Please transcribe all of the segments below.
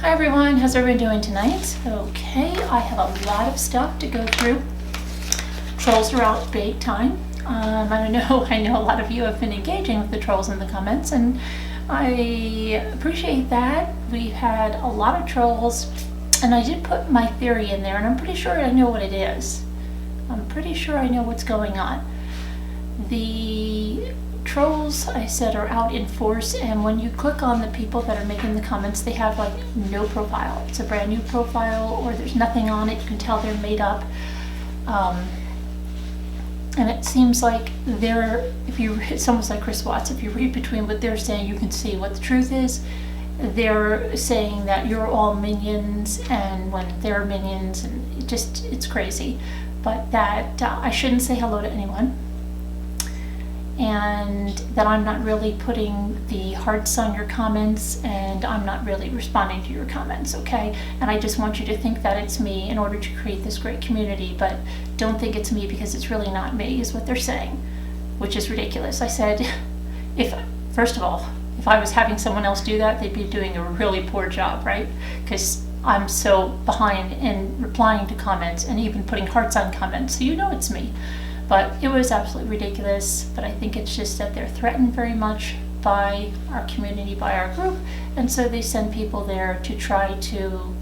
Hi everyone, how's everyone doing tonight? Okay, I have a lot of stuff to go through. Trolls are out big time. I know a lot of you have been engaging with the trolls in the comments, and I appreciate that. We've had a lot of trolls, and I did put my theory in there, and I'm pretty sure I know what it is. I'm pretty sure I know what's going on. The trolls, I said, are out in force, and when you click on the people that are making the comments, they have like no profile. It's a brand new profile, or there's nothing on it. You can tell they're made up. And it seems like it's almost like Chris Watts. If you read between what they're saying, you can see what the truth is. They're saying that you're all minions, and when they're minions, and it's crazy. But that I shouldn't say hello to anyone, and that I'm not really putting the hearts on your comments, and I'm not really responding to your comments, okay? And I just want you to think that it's me in order to create this great community, but don't think it's me, because it's really not me, is what they're saying, which is ridiculous. I said, first of all, if I was having someone else do that, they'd be doing a really poor job, right? Because I'm so behind in replying to comments and even putting hearts on comments, so you know it's me. But it was absolutely ridiculous. But I think it's just that they're threatened very much by our community, by our group, and so they send people there to try to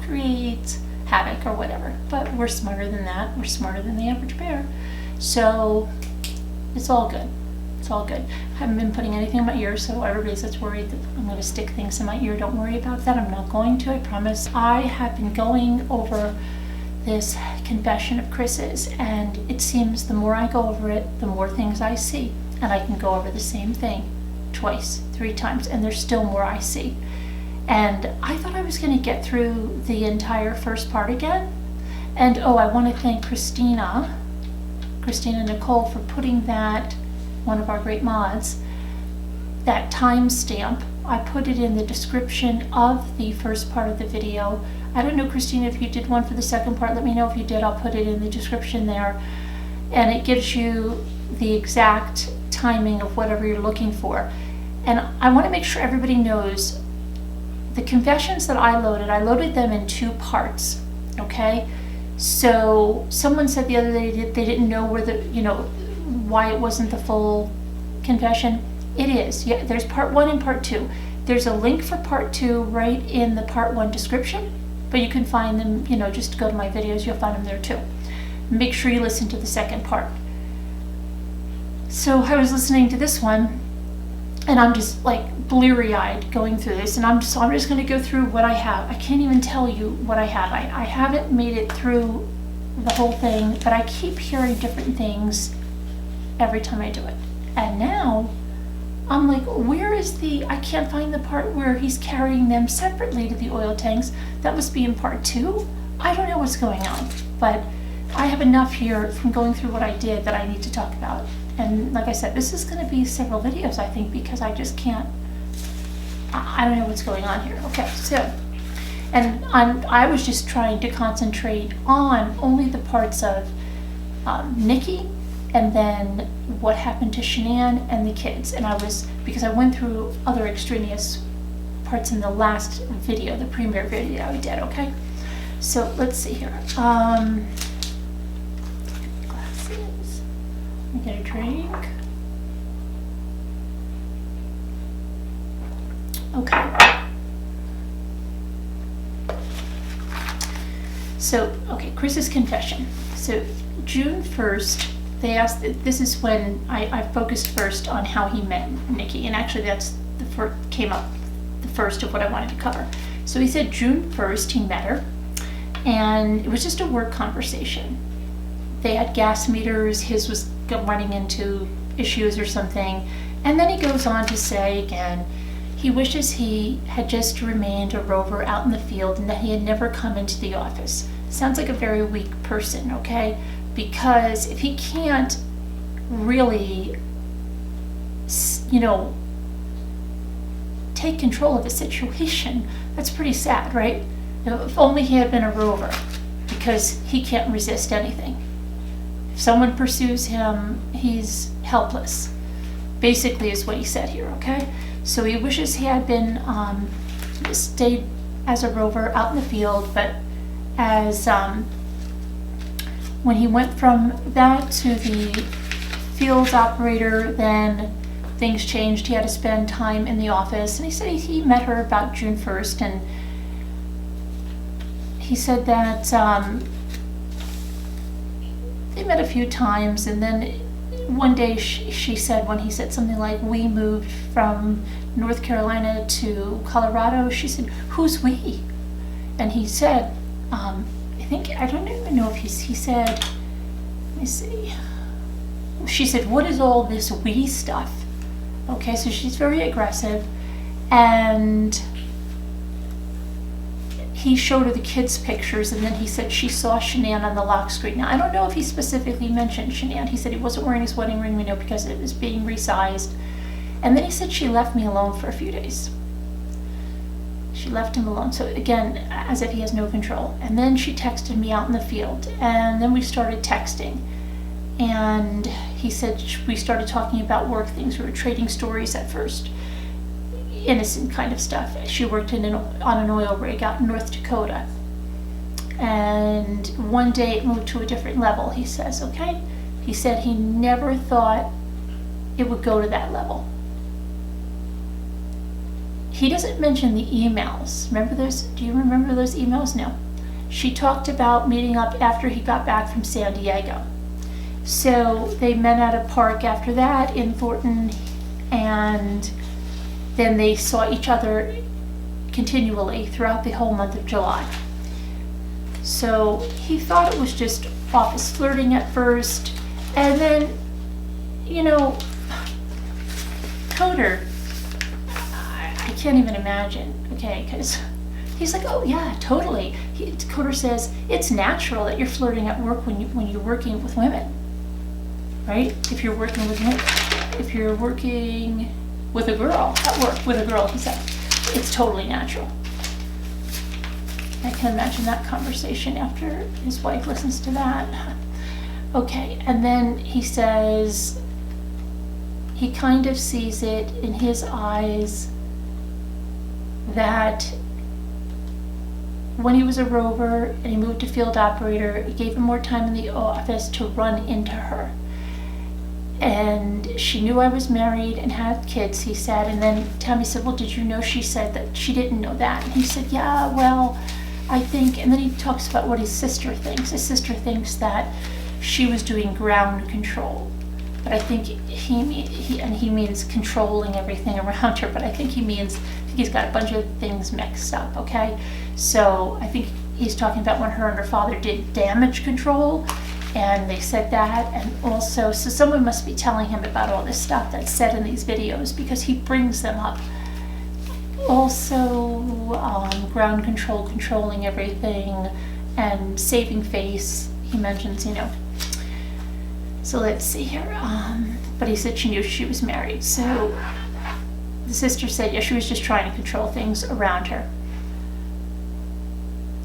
create havoc or whatever. But we're smarter than that. We're smarter than the average bear. So it's all good. It's all good. I haven't been putting anything in my ear, so everybody that's worried that I'm going to stick things in my ear, don't worry about that. I'm not going to, I promise. I have been going over this confession of Chris's, and it seems the more I go over it, the more things I see. And I can go over the same thing twice, 3 times, and there's still more I see. And I thought I was going to get through the entire first part again. And I want to thank Christina Nichol, for putting that, one of our great mods, that timestamp. I put it in the description of the first part of the video. I don't know, Christina, if you did one for the second part. Let me know if you did. I'll put it in the description there. And it gives you the exact timing of whatever you're looking for. And I want to make sure everybody knows the confessions that I loaded them in 2 parts, okay? So someone said the other day they didn't know why it wasn't the full confession. It is. Yeah, there's part 1 and part 2. There's a link for part 2 right in the part 1 description, but you can find them, just go to my videos, you'll find them there too. Make sure you listen to the second part. So I was listening to this one, and I'm just like bleary-eyed going through this, and I'm just going to go through what I have. I can't even tell you what I have. I haven't made it through the whole thing, but I keep hearing different things every time I do it. And now I'm like, I can't find the part where he's carrying them separately to the oil tanks. That must be in part 2. I don't know what's going on, but I have enough here from going through what I did that I need to talk about. And like I said, this is going to be several videos, I think, because I just can't, I don't know what's going on here. Okay, so, and I was just trying to concentrate on only the parts of Nikki, and then what happened to Shanann and the kids. And because I went through other extraneous parts in the last video, the premiere video we did, okay? So let's see here. Glasses. Let me get a drink. Okay. So, okay, Chris's confession. So June 1st, they asked, this is when I focused first on how he met Nikki, and actually that's came up the first of what I wanted to cover. So he said June 1st he met her, and it was just a work conversation. They had gas meters, his was running into issues or something, and then he goes on to say again, he wishes he had just remained a rover out in the field and that he had never come into the office. Sounds like a very weak person, okay? Because if he can't really, take control of the situation, that's pretty sad, right? If only he had been a rover, because he can't resist anything. If someone pursues him, he's helpless, basically is what he said here, okay? So he wishes he had been stayed as a rover out in the field, but as when he went from that to the field operator, then things changed. He had to spend time in the office, and he said he met her about June 1st, and he said that they met a few times, and then one day she said, when he said something like, we moved from North Carolina to Colorado, she said, who's we? And he said, I don't even know if he said, let me see. She said, what is all this we stuff? Okay, so she's very aggressive, and he showed her the kids' pictures, and then he said she saw Shanann on the lock screen. Now, I don't know if he specifically mentioned Shanann. He said he wasn't wearing his wedding ring, we know, because it was being resized. And then he said she left me alone for a few days. She left him alone. So again, as if he has no control. And then she texted me out in the field, and then we started texting. And he said we started talking about work things. We were trading stories at first. Innocent kind of stuff. She worked on an oil rig out in North Dakota. And one day it moved to a different level, he says, okay? He said he never thought it would go to that level. He doesn't mention the emails. Remember those? Do you remember those emails? No. She talked about meeting up after he got back from San Diego. So they met at a park after that in Thornton, and then they saw each other continually throughout the whole month of July. So he thought it was just office flirting at first, and then, Coder, I can't even imagine, okay, because he's like, oh yeah, totally. Coder says, it's natural that you're flirting at work when you're working with women, right? If you're working with women, if you're working with a girl, at work with a girl, he said, it's totally natural. I can imagine that conversation after his wife listens to that. Okay, and then he says he kind of sees it in his eyes that when he was a rover and he moved to field operator, it gave him more time in the office to run into her. And she knew I was married and had kids, he said. And then Tammy said, well, did you know? She said that she didn't know that. And he said, yeah, well, I think, and then he talks about what his sister thinks. His sister thinks that she was doing ground control. But I think he means controlling everything around her, but I think he's got a bunch of things mixed up, okay? So I think he's talking about when her and her father did damage control, and they said that, and also, so someone must be telling him about all this stuff that's said in these videos, because he brings them up. Also, ground control, controlling everything, and saving face, he mentions, So let's see here, but he said she knew she was married. So the sister said, yeah, she was just trying to control things around her.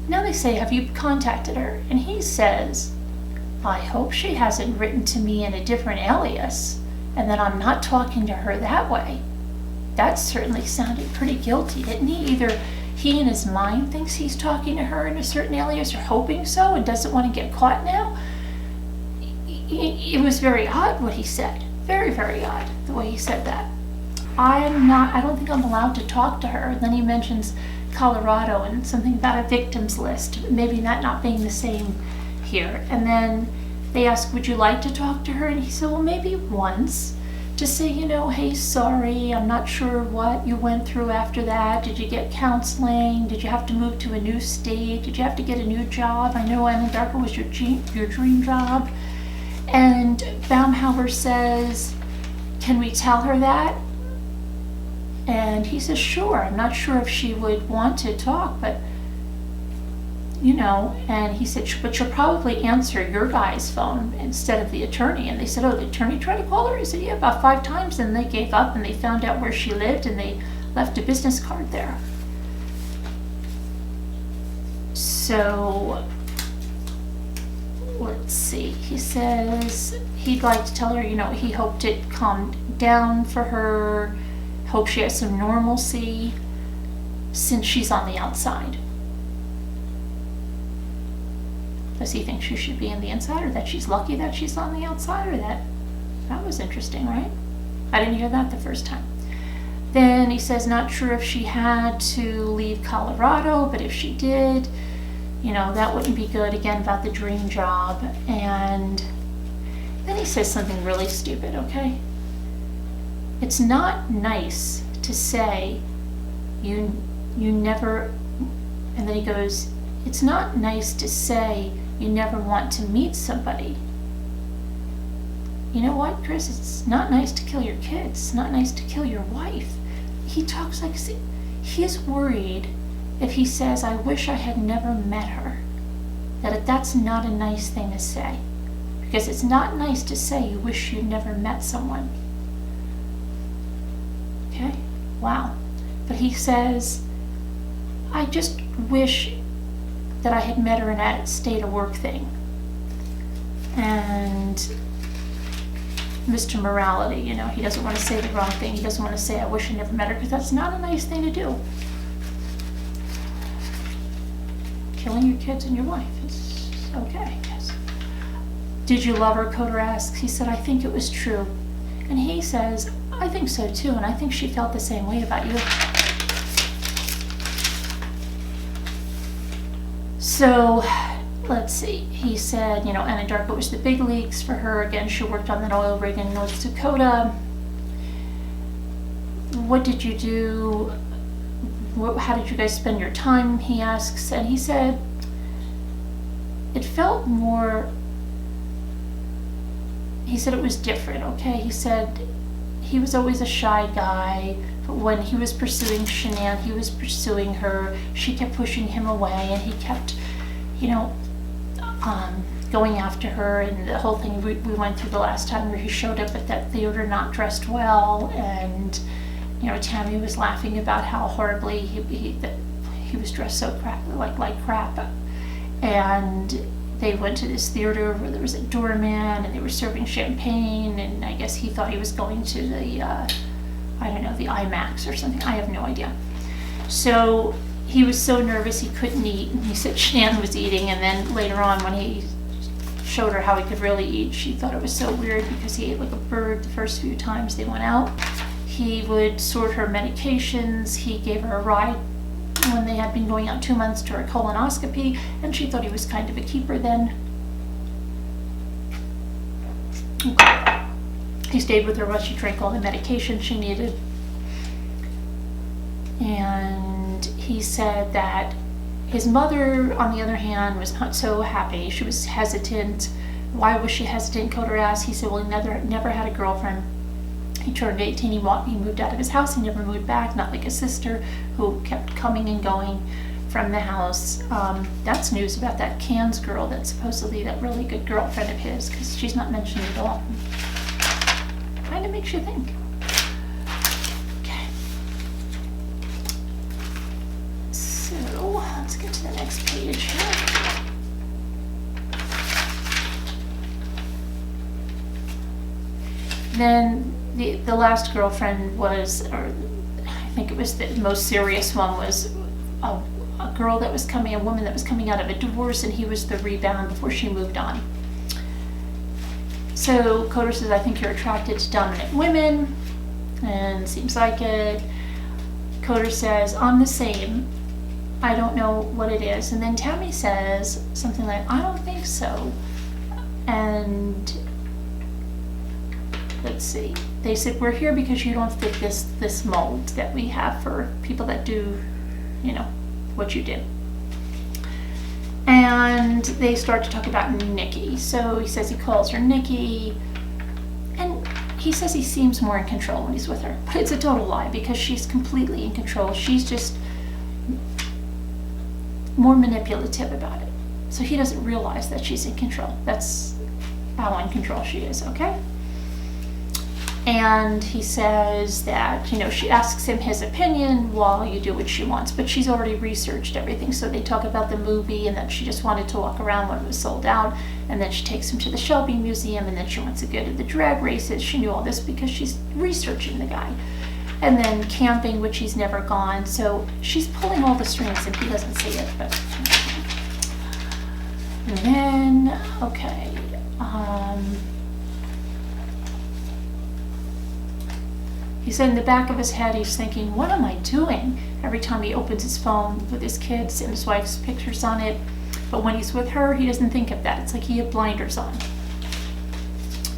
Now they say, have you contacted her? And he says, I hope she hasn't written to me in a different alias, and that I'm not talking to her that way. That certainly sounded pretty guilty, didn't he? Either he in his mind thinks he's talking to her in a certain alias, or hoping so, and doesn't want to get caught now. It was very odd what he said. Very, very odd the way he said that. I don't think I'm allowed to talk to her. And then he mentions Colorado and something about a victims list, maybe that not being the same here. And then they ask, would you like to talk to her? And he said, well, maybe once, to say, hey, sorry, I'm not sure what you went through after that. Did you get counseling? Did you have to move to a new state? Did you have to get a new job? I know Anadarko was your dream job. And Baumhauer says, can we tell her that? And he says, sure. I'm not sure if she would want to talk, but, and he said, but she'll probably answer your guy's phone instead of the attorney. And they said, oh, the attorney tried to call her? He said, yeah, about 5 times. And they gave up, and they found out where she lived, and they left a business card there. So let's see, he says he'd like to tell her, he hoped it calmed down for her, hope she has some normalcy. since she's on the outside. Does he think she should be on the inside, or that she's lucky that she's on the outside, or that was interesting, right? I didn't hear that the first time. Then he says, not sure if she had to leave Colorado, but if she did, that wouldn't be good, again, about the dream job. And then he says something really stupid, okay? It's not nice to say you never, and then he goes, it's not nice to say you never want to meet somebody. You know what, Chris? It's not nice to kill your kids. It's not nice to kill your wife. He talks like, he's worried if he says, I wish I had never met her, that's not a nice thing to say. Because it's not nice to say you wish you'd never met someone. Okay? Wow. But he says, I just wish that I had met her in that state of work thing. And Mr. Morality, he doesn't want to say the wrong thing. He doesn't want to say, I wish I never met her, because that's not a nice thing to do. Killing your kids and your wife is okay, yes. Did you love her, Coder asks. He said, I think it was true. And he says, I think so too, and I think she felt the same way about you. So, let's see. He said, Anadarko was the big leagues for her. Again, she worked on that oil rig in North Dakota. What did you do? How did you guys spend your time? He asks. And he said, it felt more, he said it was different, okay? He said he was always a shy guy. But when he was pursuing Shanann, he was pursuing her. She kept pushing him away, and he kept, going after her. And the whole thing we went through the last time, where he showed up at that theater not dressed well, and Tammy was laughing about how horribly he was dressed so like crap. And they went to this theater where there was a doorman, and they were serving champagne, and I guess he thought he was going to the the IMAX or something. I have no idea. So he was so nervous he couldn't eat, and he said Shanann was eating, and then later on when he showed her how he could really eat, she thought it was so weird because he ate like a bird the first few times they went out. He would sort her medications. He gave her a ride when they had been going out 2 months to her colonoscopy, and she thought he was kind of a keeper then. Okay. He stayed with her while she drank all the medication she needed. And he said that his mother, on the other hand, was not so happy. She was hesitant. Why was she hesitant? Coder asked. He said, well, he never had a girlfriend. He turned 18, he moved out of his house, he never moved back, not like his sister, who kept coming and going from the house. That's news about that Cairns girl that's supposedly that really good girlfriend of his, because she's not mentioned at all. Kind of makes you think. Okay. So, let's get to the next page here. Then the last girlfriend was, or I think it was the most serious one, was a woman that was coming out of a divorce, and he was the rebound before she moved on. So Coder says, I think you're attracted to dominant women, and seems like it. Coder says, I'm the same. I don't know what it is. And then Tammy says something like, I don't think so. And let's see. They said, we're here because you don't fit this mold that we have for people that do, what you do. And they start to talk about Nikki. So he says he calls her Nikki. And he says he seems more in control when he's with her. But it's a total lie, because she's completely in control. She's just more manipulative about it. So he doesn't realize that she's in control. That's how in control she is, okay? And he says that, she asks him his opinion while you do what she wants, but she's already researched everything. So they talk about the movie, and that she just wanted to walk around when it was sold out. And then she takes him to the Shelby Museum, and then she wants to go to the drag races. She knew all this because she's researching the guy. And then camping, which he's never gone. So she's pulling all the strings and he doesn't see it. But and then, okay. He said in the back of his head, he's thinking, what am I doing? Every time he opens his phone with his kids and his wife's pictures on it. But when he's with her, he doesn't think of that. It's like he had blinders on.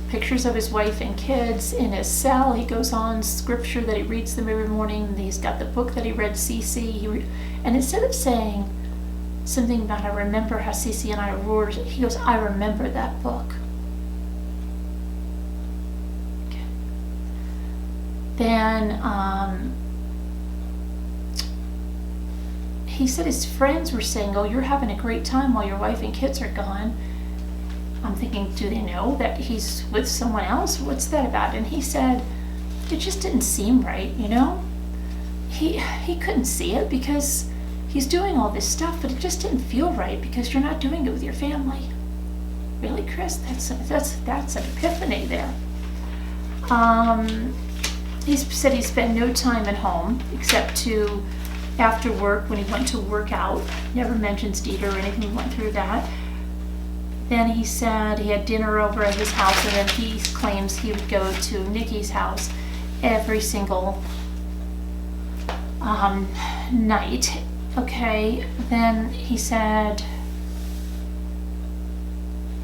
Pictures of his wife and kids in his cell. He goes on scripture that he reads them every morning. He's got the book that he read, Cece. And instead of saying something about, I remember how Cece and I roared, he goes, I remember that book. Okay. Then he said his friends were saying, oh, you're having a great time while your wife and kids are gone. I'm thinking, do they know that he's with someone else? What's that about? And he said, it just didn't seem right, you know? He couldn't see it because he's doing all this stuff, but it just didn't feel right because you're not doing it with your family. Really, Chris? That's an epiphany there. He said he spent no time at home except to after work when he went to work out. Never mentions Dieter or anything. We went through that. Then he said he had dinner over at his house, and then he claims he would go to Nikki's house every single night. Okay, then he said,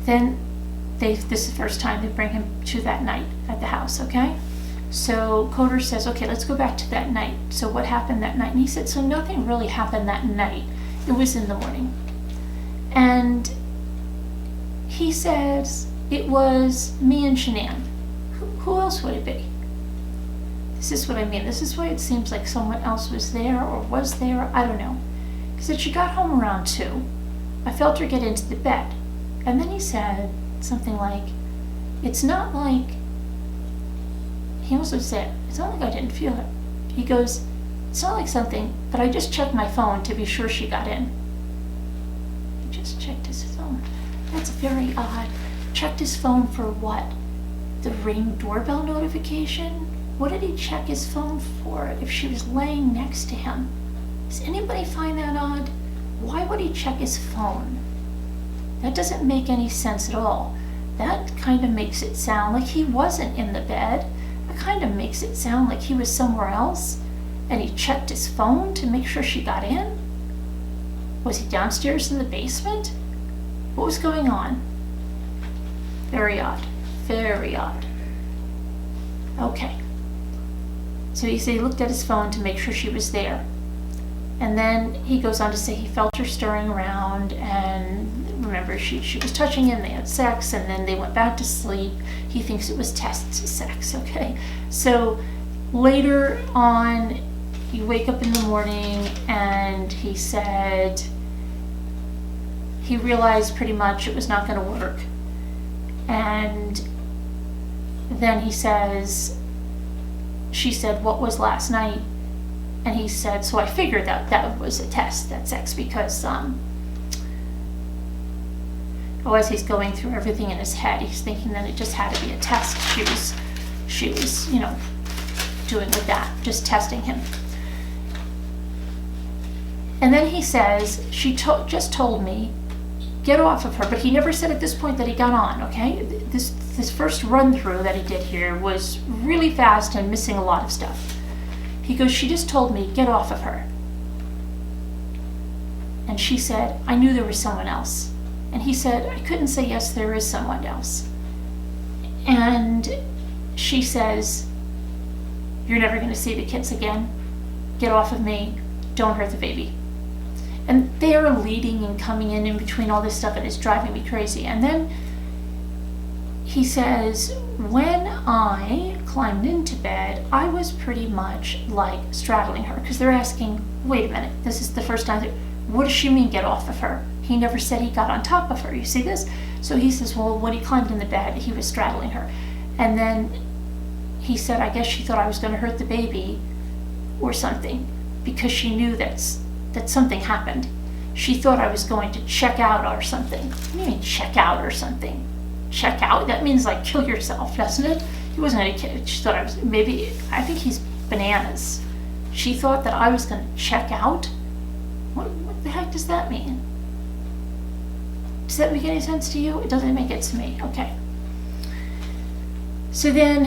this is the first time they bring him to that night at the house, okay? So Coder says, okay, let's go back to that night. So what happened that night? And he said, so nothing really happened that night. It was in the morning. And he says, it was me and Shanann. Who else would it be? This is what I mean. This is why it seems like someone else was there or was there. I don't know. He said, she got home around 2. I felt her get into the bed. And then he said something like, it's not like, he also said, it's not like I didn't feel it. He goes, it's not like something, but I just checked my phone to be sure she got in. He just checked his phone. That's very odd. Checked his phone for what? The Ring doorbell notification? What did he check his phone for if she was laying next to him? Does anybody find that odd? Why would he check his phone? That doesn't make any sense at all. That kind of makes it sound like he wasn't in the bed. That kind of makes it sound like he was somewhere else, and he checked his phone to make sure she got in? Was he downstairs in the basement? What was going on? Very odd. Very odd. Okay. So he said he looked at his phone to make sure she was there. And then he goes on to say he felt her stirring around, and remember she was touching him, they had sex, and then they went back to sleep. He thinks it was test sex, okay? So later on, you wake up in the morning, and he said he realized pretty much it was not going to work. And then he says, she said, what was last night? And he said, so I figured that was a test, that sex, because as he's going through everything in his head, he's thinking that it just had to be a test. She was, doing with that, just testing him. And then he says, she just told me, get off of her, but he never said at this point that he got on, okay? This first run through that he did here was really fast and missing a lot of stuff. He goes, she just told me, get off of her. And she said, I knew there was someone else. And he said, I couldn't say yes, there is someone else. And she says, you're never going to see the kids again. Get off of me. Don't hurt the baby. And they are leading and coming in between all this stuff, and it's driving me crazy. And then he says, when I climbed into bed, I was pretty much like straddling her, because they're asking, wait a minute, this is the first time. What does she mean, get off of her? He never said he got on top of her. You see this? So he says, well, when he climbed in the bed, he was straddling her. And then he said, I guess she thought I was going to hurt the baby or something, because she knew that something happened. She thought I was going to check out or something. What do you mean check out or something? Check out? That means like kill yourself, doesn't it? He wasn't going to kill. She thought I was, maybe, I think he's bananas. She thought that I was going to check out. What the heck does that mean? Does that make any sense to you? It doesn't make it to me. Okay. So then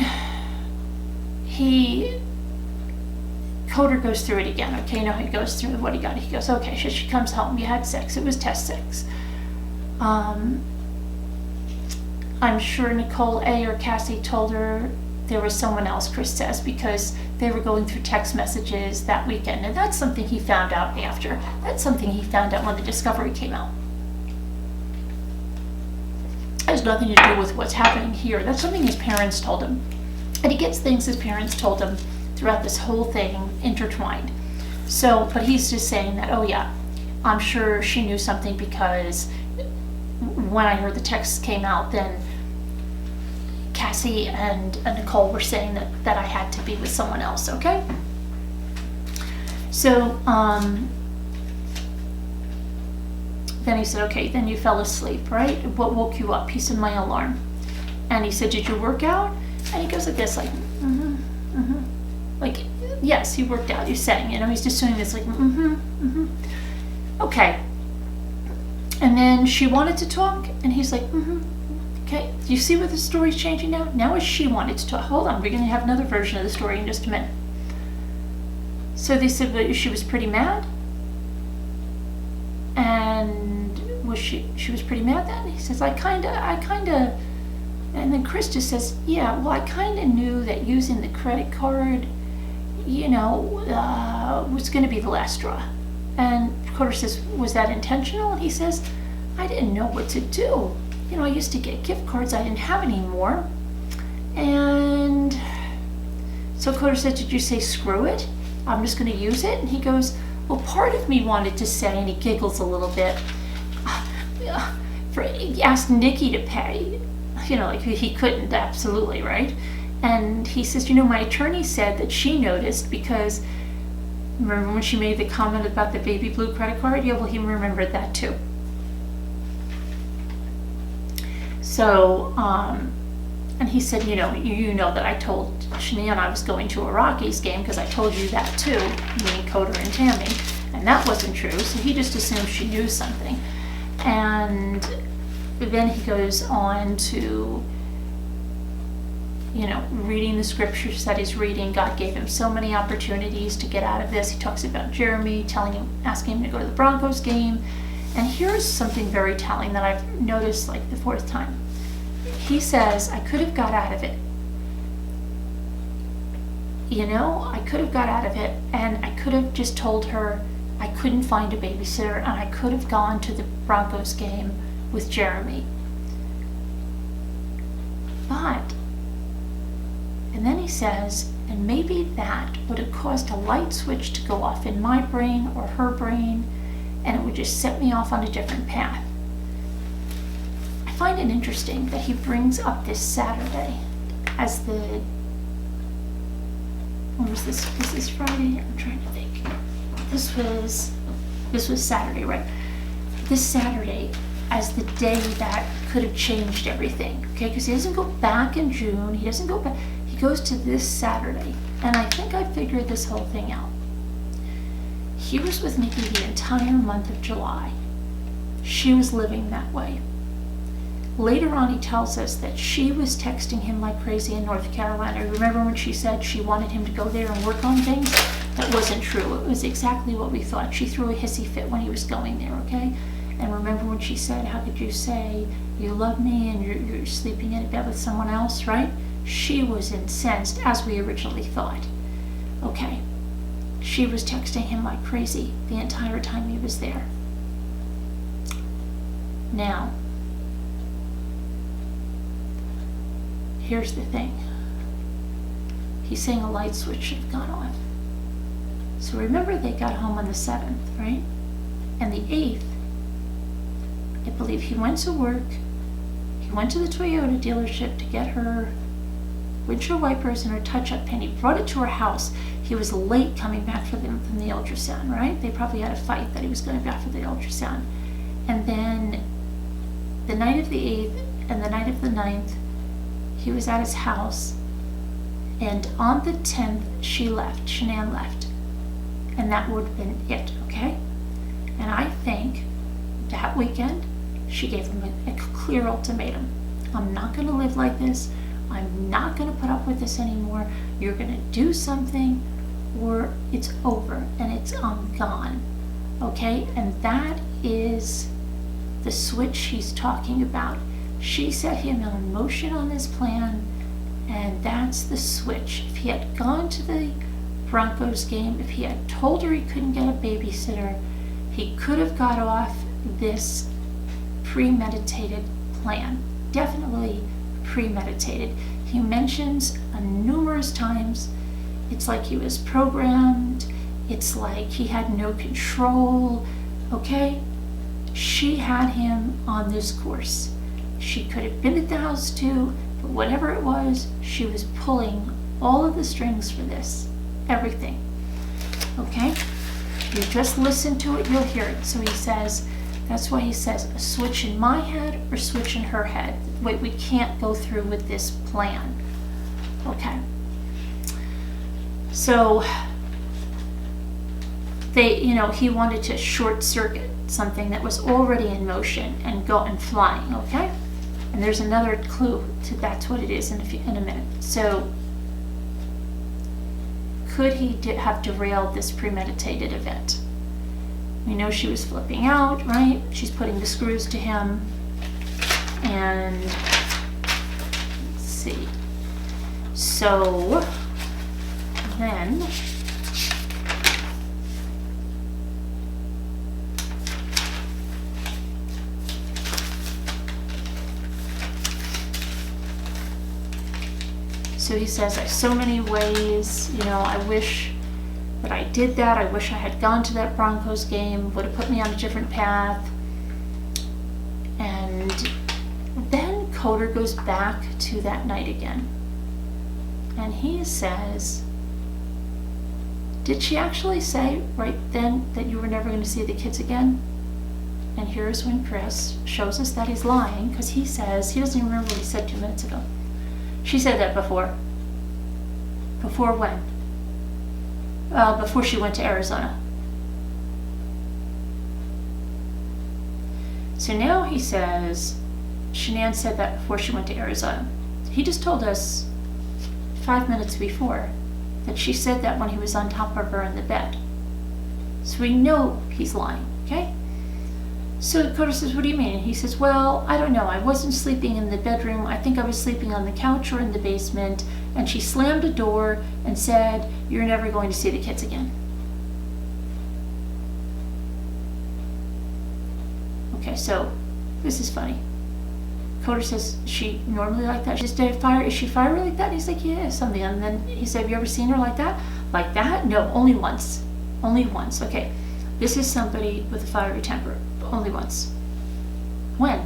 Coder goes through it again. Okay, now he goes through what he got. He goes, okay, so she comes home. You had sex. It was test sex. I'm sure Nicole A. or Cassie told her there was someone else, Chris says, because they were going through text messages that weekend. And that's something he found out after. That's something he found out when the discovery came out. It has nothing to do with what's happening here. That's something his parents told him. And he gets things his parents told him throughout this whole thing intertwined. So, but he's just saying that, oh yeah, I'm sure she knew something because when I heard the text came out, then Cassie and Nicole were saying that I had to be with someone else, okay? So, then he said, okay, then you fell asleep, right? What woke you up? He said, my alarm. And he said, did you work out? And he goes like this, like, like, yes, he worked out, he's saying, he's just doing this, like, okay. And then she wanted to talk, and he's like, okay. Do you see where the story's changing now? Now is she wanted to talk. Hold on, we're going to have another version of the story in just a minute. So they said, well, she was pretty mad. And she was pretty mad then? He says, I kinda, and then Chris just says, yeah, well, I kinda knew that using the credit card, was gonna be the last straw. And Coder says, was that intentional? And he says, I didn't know what to do. I used to get gift cards, I didn't have any more. And so Coder said, did you say screw it? I'm just gonna use it? And he goes, well, part of me wanted to say, and he giggles a little bit, he asked Nikki to pay, like he couldn't, absolutely, right? And he says, my attorney said that she noticed because, remember when she made the comment about the baby blue credit card? Yeah, well, he remembered that too. So, and he said, you know that I told Shanann I was going to a Rockies game because I told you that too, meaning Coder and Tammy, and that wasn't true, so he just assumed she knew something. And then he goes on to, reading the scriptures that he's reading. God gave him so many opportunities to get out of this. He talks about Jeremy, asking him to go to the Broncos game. And here's something very telling that I've noticed like the fourth time. He says, I could have got out of it. I could have got out of it, and I could have just told her I couldn't find a babysitter, and I could have gone to the Broncos game with Jeremy. But, and then he says, and maybe that would have caused a light switch to go off in my brain or her brain, and it would just set me off on a different path. I find it interesting that he brings up this Saturday as the, when was this? Was this Friday? I'm trying to think. This was Saturday, right? This Saturday as the day that could have changed everything, okay? Because he doesn't go back in June. He doesn't go back. He goes to this Saturday, and I think I figured this whole thing out. He was with Nikki the entire month of July. She was living that way. Later on, he tells us that she was texting him like crazy in North Carolina. Remember when she said she wanted him to go there and work on things? That wasn't true. It was exactly what we thought. She threw a hissy fit when he was going there, okay? And remember when she said, how could you say you love me and you're sleeping in a bed with someone else, right? She was incensed, as we originally thought. Okay. She was texting him like crazy the entire time he was there. Now, here's the thing. He's saying a light switch should have gone off. So remember they got home on the 7th, right? And the 8th, I believe he went to work. He went to the Toyota dealership to get her windshield wipers and her touch-up pen. He brought it to her house. He was late coming back from the ultrasound, right? They probably had a fight that he was going back for the ultrasound. And then the night of the 8th and the night of the 9th, he was at his house. And on the 10th, Shanann left. And that would have been it, okay? And I think that weekend, she gave him a clear ultimatum. I'm not going to live like this. I'm not going to put up with this anymore. You're going to do something or it's over and I'm gone. Okay? And that is the switch she's talking about. She set him in motion on this plan, and that's the switch. If he had gone to the Broncos game, if he had told her he couldn't get a babysitter, he could have got off this premeditated plan. Definitely premeditated. He mentions numerous times it's like he was programmed, it's like he had no control, okay? She had him on this course. She could have been at the house too, but whatever it was, she was pulling all of the strings for this. Everything. Okay? You just listen to it, you'll hear it. So he says, that's why he says, a switch in my head or switch in her head. Wait, we can't go through with this plan. Okay. So, he wanted to short circuit something that was already in motion and go and flying, okay? And there's another clue to that's what it is in a minute. So, could he have derailed this premeditated event? We know she was flipping out, right? She's putting the screws to him. And let's see. So then so he says, there's so many ways, I wish that I did that. I wish I had gone to that Broncos game, would have put me on a different path. And then Coder goes back to that night again. And he says, did she actually say right then that you were never going to see the kids again? And here's when Chris shows us that he's lying, because he says, he doesn't even remember what he said 2 minutes ago. She said that before. Before when? Before she went to Arizona. So now he says, Shanann said that before she went to Arizona. He just told us 5 minutes before that she said that when he was on top of her in the bed. So we know he's lying, okay? So Coder says, what do you mean? And he says, well, I don't know. I wasn't sleeping in the bedroom. I think I was sleeping on the couch or in the basement. And she slammed a door and said, you're never going to see the kids again. Okay, so this is funny. Coder says, is she normally like that? Is she fiery like that? And he's like, yeah, something. And then he said, have you ever seen her like that? Like that? No, only once. Only once. Okay, this is somebody with a fiery temper. Only once. When?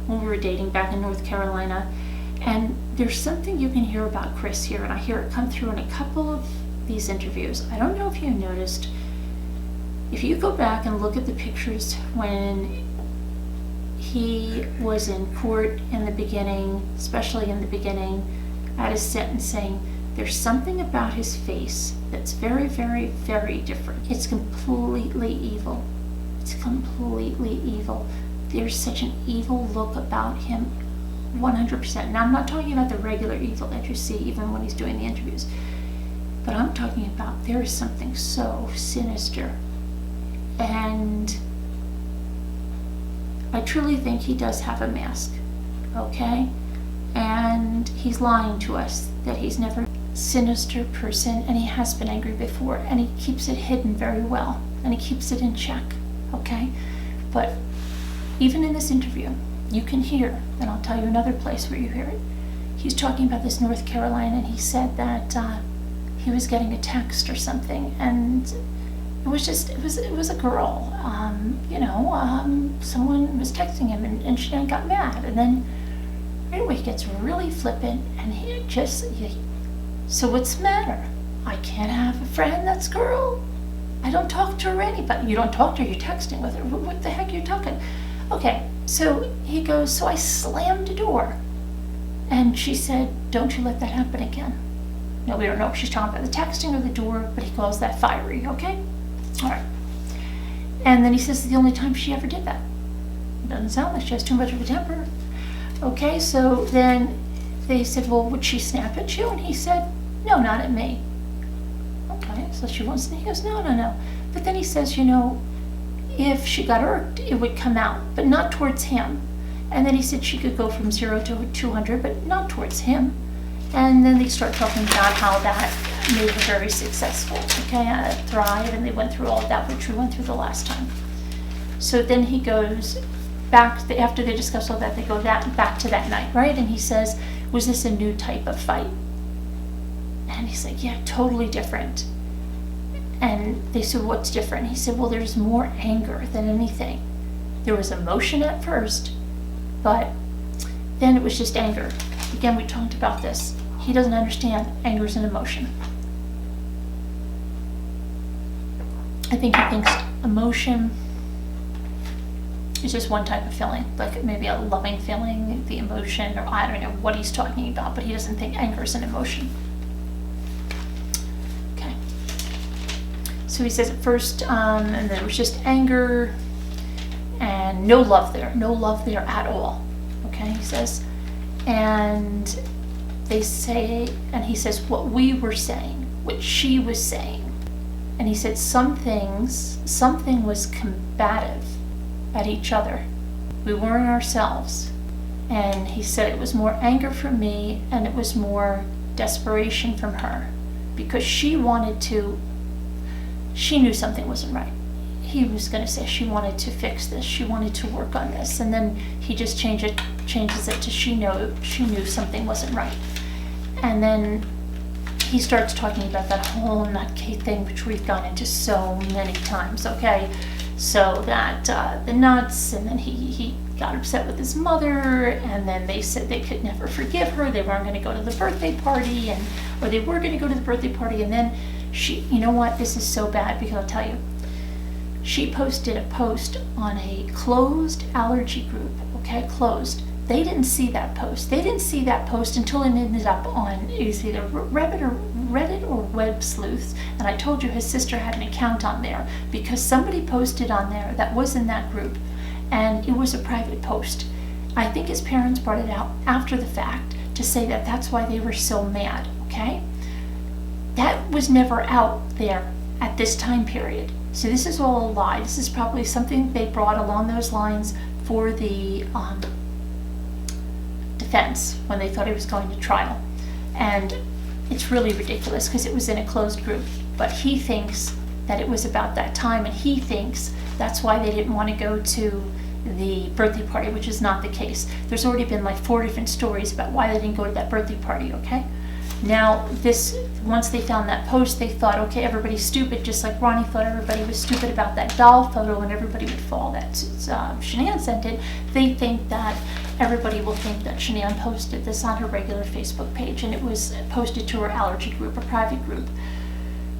When we were dating back in North Carolina. And there's something you can hear about Chris here, and I hear it come through in a couple of these interviews. I don't know if you noticed, if you go back and look at the pictures when he was in court in the beginning, especially in the beginning, at his sentencing, there's something about his face that's very, very, very different. It's completely evil. It's completely evil. There's such an evil look about him, 100%. Now, I'm not talking about the regular evil that you see even when he's doing the interviews, but I'm talking about there is something so sinister. And I truly think he does have a mask, okay? And he's lying to us that he's never a sinister person, and he has been angry before, and he keeps it hidden very well, and he keeps it in check. Okay, but even in this interview, you can hear, and I'll tell you another place where you hear it. He's talking about this North Carolina, and he said that he was getting a text or something, and it was a girl, someone was texting him, and Shanann got mad, and then right away he gets really flippant, and so what's the matter? I can't have a friend that's girl. I don't talk to her anybody. You don't talk to her, you're texting with her. What the heck are you talking? Okay, so he goes, so I slammed the door. And she said, don't you let that happen again. No, we don't know if she's talking about the texting or the door, but he calls that fiery, okay? All right. And then he says the only time she ever did that. It doesn't sound like she has too much of a temper. Okay, so then they said, well, would she snap at you? And he said, no, not at me. Okay, so she wants to, he goes, no. But then he says, if she got irked, it would come out, but not towards him. And then he said she could go from 0 to 200, but not towards him. And then they start talking about how that made her very successful, okay, thrive, and they went through all of that, which we went through the last time. So then he goes back, after they discuss all that, they go back to that night, right? And he says, was this a new type of fight? And he's like, yeah, totally different. And they said, what's different? He said, well, there's more anger than anything. There was emotion at first, but then it was just anger. Again, we talked about this. He doesn't understand anger is an emotion. I think he thinks emotion is just one type of feeling, like maybe a loving feeling, the emotion, or I don't know what he's talking about, but he doesn't think anger is an emotion. Okay. So he says at first, and there was just anger and no love there at all. Okay, he says. And they say, and he says what we were saying, what she was saying. And he said something was combative at each other. We weren't ourselves. And he said it was more anger from me and it was more desperation from her, because she knew something wasn't right. He was going to say she wanted to fix this, she wanted to work on this, and then he just changes it to she knew something wasn't right. And then he starts talking about that whole nutcase thing, which we've gone into so many times, okay? So that the nuts, and then he got upset with his mother, and then they said they could never forgive her, they weren't going to go to the birthday party, or they were going to go to the birthday party, and then she, you know what, this is so bad, because I'll tell you, she posted a post on a closed allergy group, okay, closed. They didn't see that post. They didn't see that post until it ended up on, it was either Reddit or Web Sleuths. And I told you his sister had an account on there because somebody posted on there that was in that group, and it was a private post. I think his parents brought it out after the fact to say that that's why they were so mad, okay? That was never out there at this time period. So this is all a lie. This is probably something they brought along those lines for the defense when they thought he was going to trial. And it's really ridiculous because it was in a closed group. But he thinks that it was about that time, and he thinks that's why they didn't want to go to the birthday party, which is not the case. There's already been like 4 different stories about why they didn't go to that birthday party, okay? Now, once they found that post, they thought, okay, everybody's stupid, just like Ronnie thought everybody was stupid about that doll photo and everybody would fall. That Shanann sent it. They think that everybody will think that Shanann posted this on her regular Facebook page, and it was posted to her allergy group, a private group.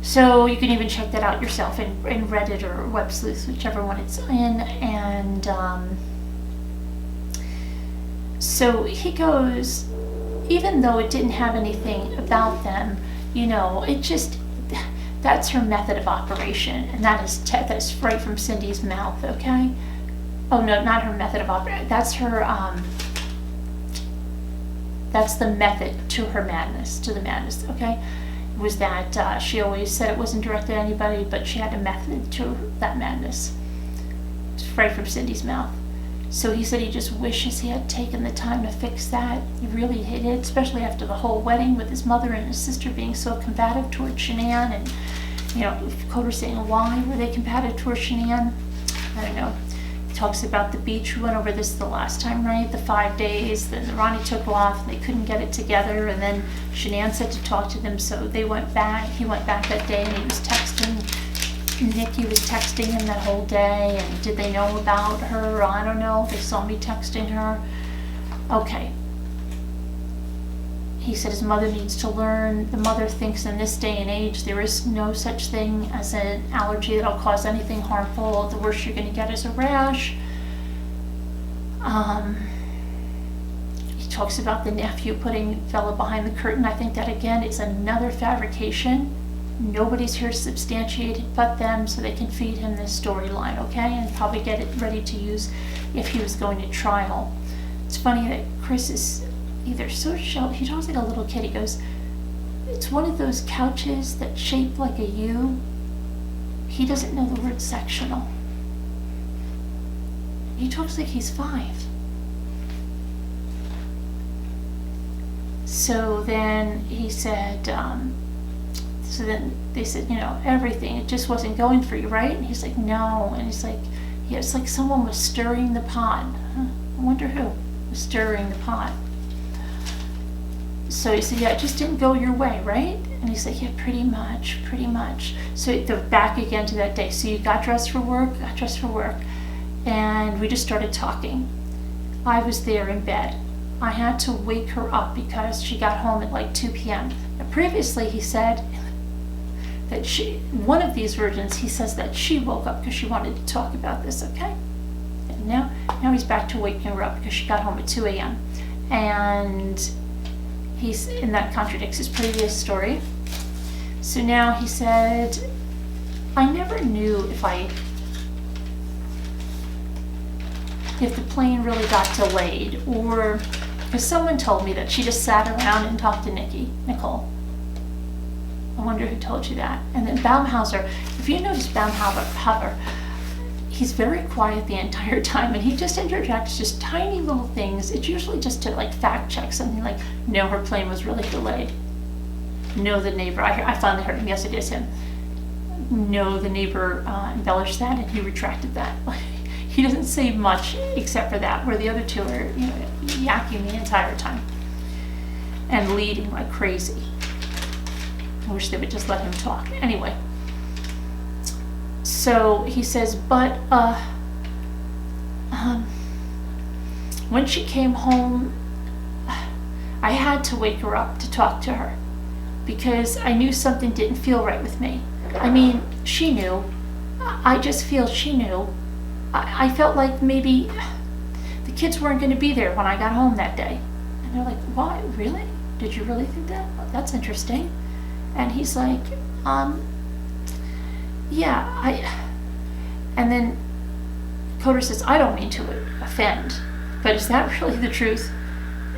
So you can even check that out yourself in Reddit or Web Sleuths, whichever one it's in. And so he goes, even though it didn't have anything about them, it just, that's her method of operation, and that is right from Cindy's mouth, okay? Oh no, not her method of operation. That's her, that's the method to her madness, to the madness, okay? Was that she always said it wasn't directed at anybody, but she had a method to that madness. It's right from Cindy's mouth. So he said he just wishes he had taken the time to fix that. He really hated it, especially after the whole wedding with his mother and his sister being so combative towards Shanann, and Coder saying, why were they combative towards Shanann? I don't know. He talks about the beach. We went over this the last time, right? The 5 days. Then Ronnie took off. They couldn't get it together, and then Shanann said to talk to them, so they went back. He went back that day, and he was texting. Nikki was texting him that whole day, and did they know about her? I don't know. They saw me texting her. Okay. He said his mother needs to learn. The mother thinks in this day and age there is no such thing as an allergy that'll cause anything harmful. The worst you're going to get is a rash. He talks about the nephew putting fella behind the curtain. I think that again is another fabrication. Nobody's here to substantiate it but them, so they can feed him this storyline, okay? And probably get it ready to use if he was going to trial. It's funny that Chris is either so sheltered, he talks like a little kid. He goes, it's one of those couches that's shaped like a U. He doesn't know the word sectional. He talks like he's 5. So then he said, so then they said, everything, it just wasn't going for you, right? And he's like, no. And he's like, yeah, it's like someone was stirring the pot. Huh? I wonder who was stirring the pot. So he said, yeah, it just didn't go your way, right? And he's like, yeah, pretty much. So they're back again to that day. So you got dressed for work, and we just started talking. I was there in bed. I had to wake her up because she got home at like 2 p.m. Now, previously he said that one of these versions, he says that she woke up because she wanted to talk about this, okay? And now he's back to waking her up because she got home at 2 a.m. And and that contradicts his previous story. So now he said, I never knew if the plane really got delayed, or because someone told me that she just sat around and talked to Nichol. I wonder who told you that. And then Baumhauser, if you notice Baumhauser, he's very quiet the entire time, and he just interjects just tiny little things. It's usually just to like fact check something like, no, her plane was really delayed. No, the neighbor, I finally heard him, yes it is him. No, the neighbor embellished that and he retracted that. He doesn't say much except for that, where the other two are yakking the entire time and leading like crazy. I wish they would just let him talk. Anyway. So he says, but when she came home, I had to wake her up to talk to her because I knew something didn't feel right with me. I mean, she knew. I just feel she knew. I felt like maybe the kids weren't going to be there when I got home that day. And they're like, why? Really? Did you really think that? Oh, that's interesting. And he's like, yeah, and then Coder says, I don't mean to offend, but is that really the truth?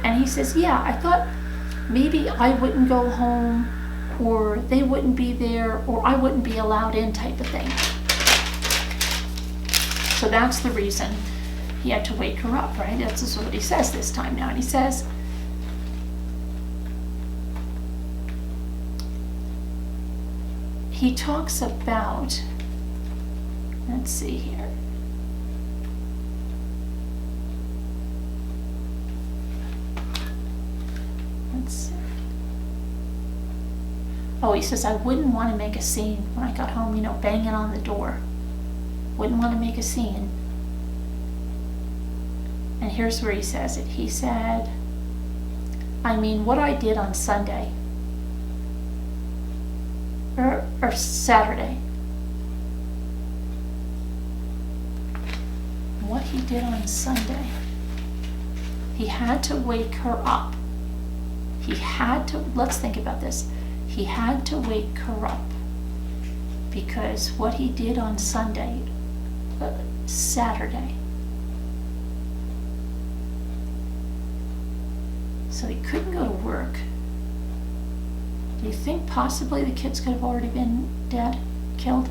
And he says, yeah, I thought maybe I wouldn't go home, or they wouldn't be there, or I wouldn't be allowed in type of thing. So that's the reason he had to wake her up, right? That's what he says this time now. And he says, he talks about, let's see here. Let's see. Oh, he says, I wouldn't want to make a scene when I got home, banging on the door. Wouldn't want to make a scene. And here's where he says it. He said, I mean, what I did on Sunday, or Saturday. What he did on Sunday. He had to wake her up. Let's think about this. He had to wake her up because what he did on Saturday. So he couldn't go to work. Do you think possibly the kids could have already been dead, killed?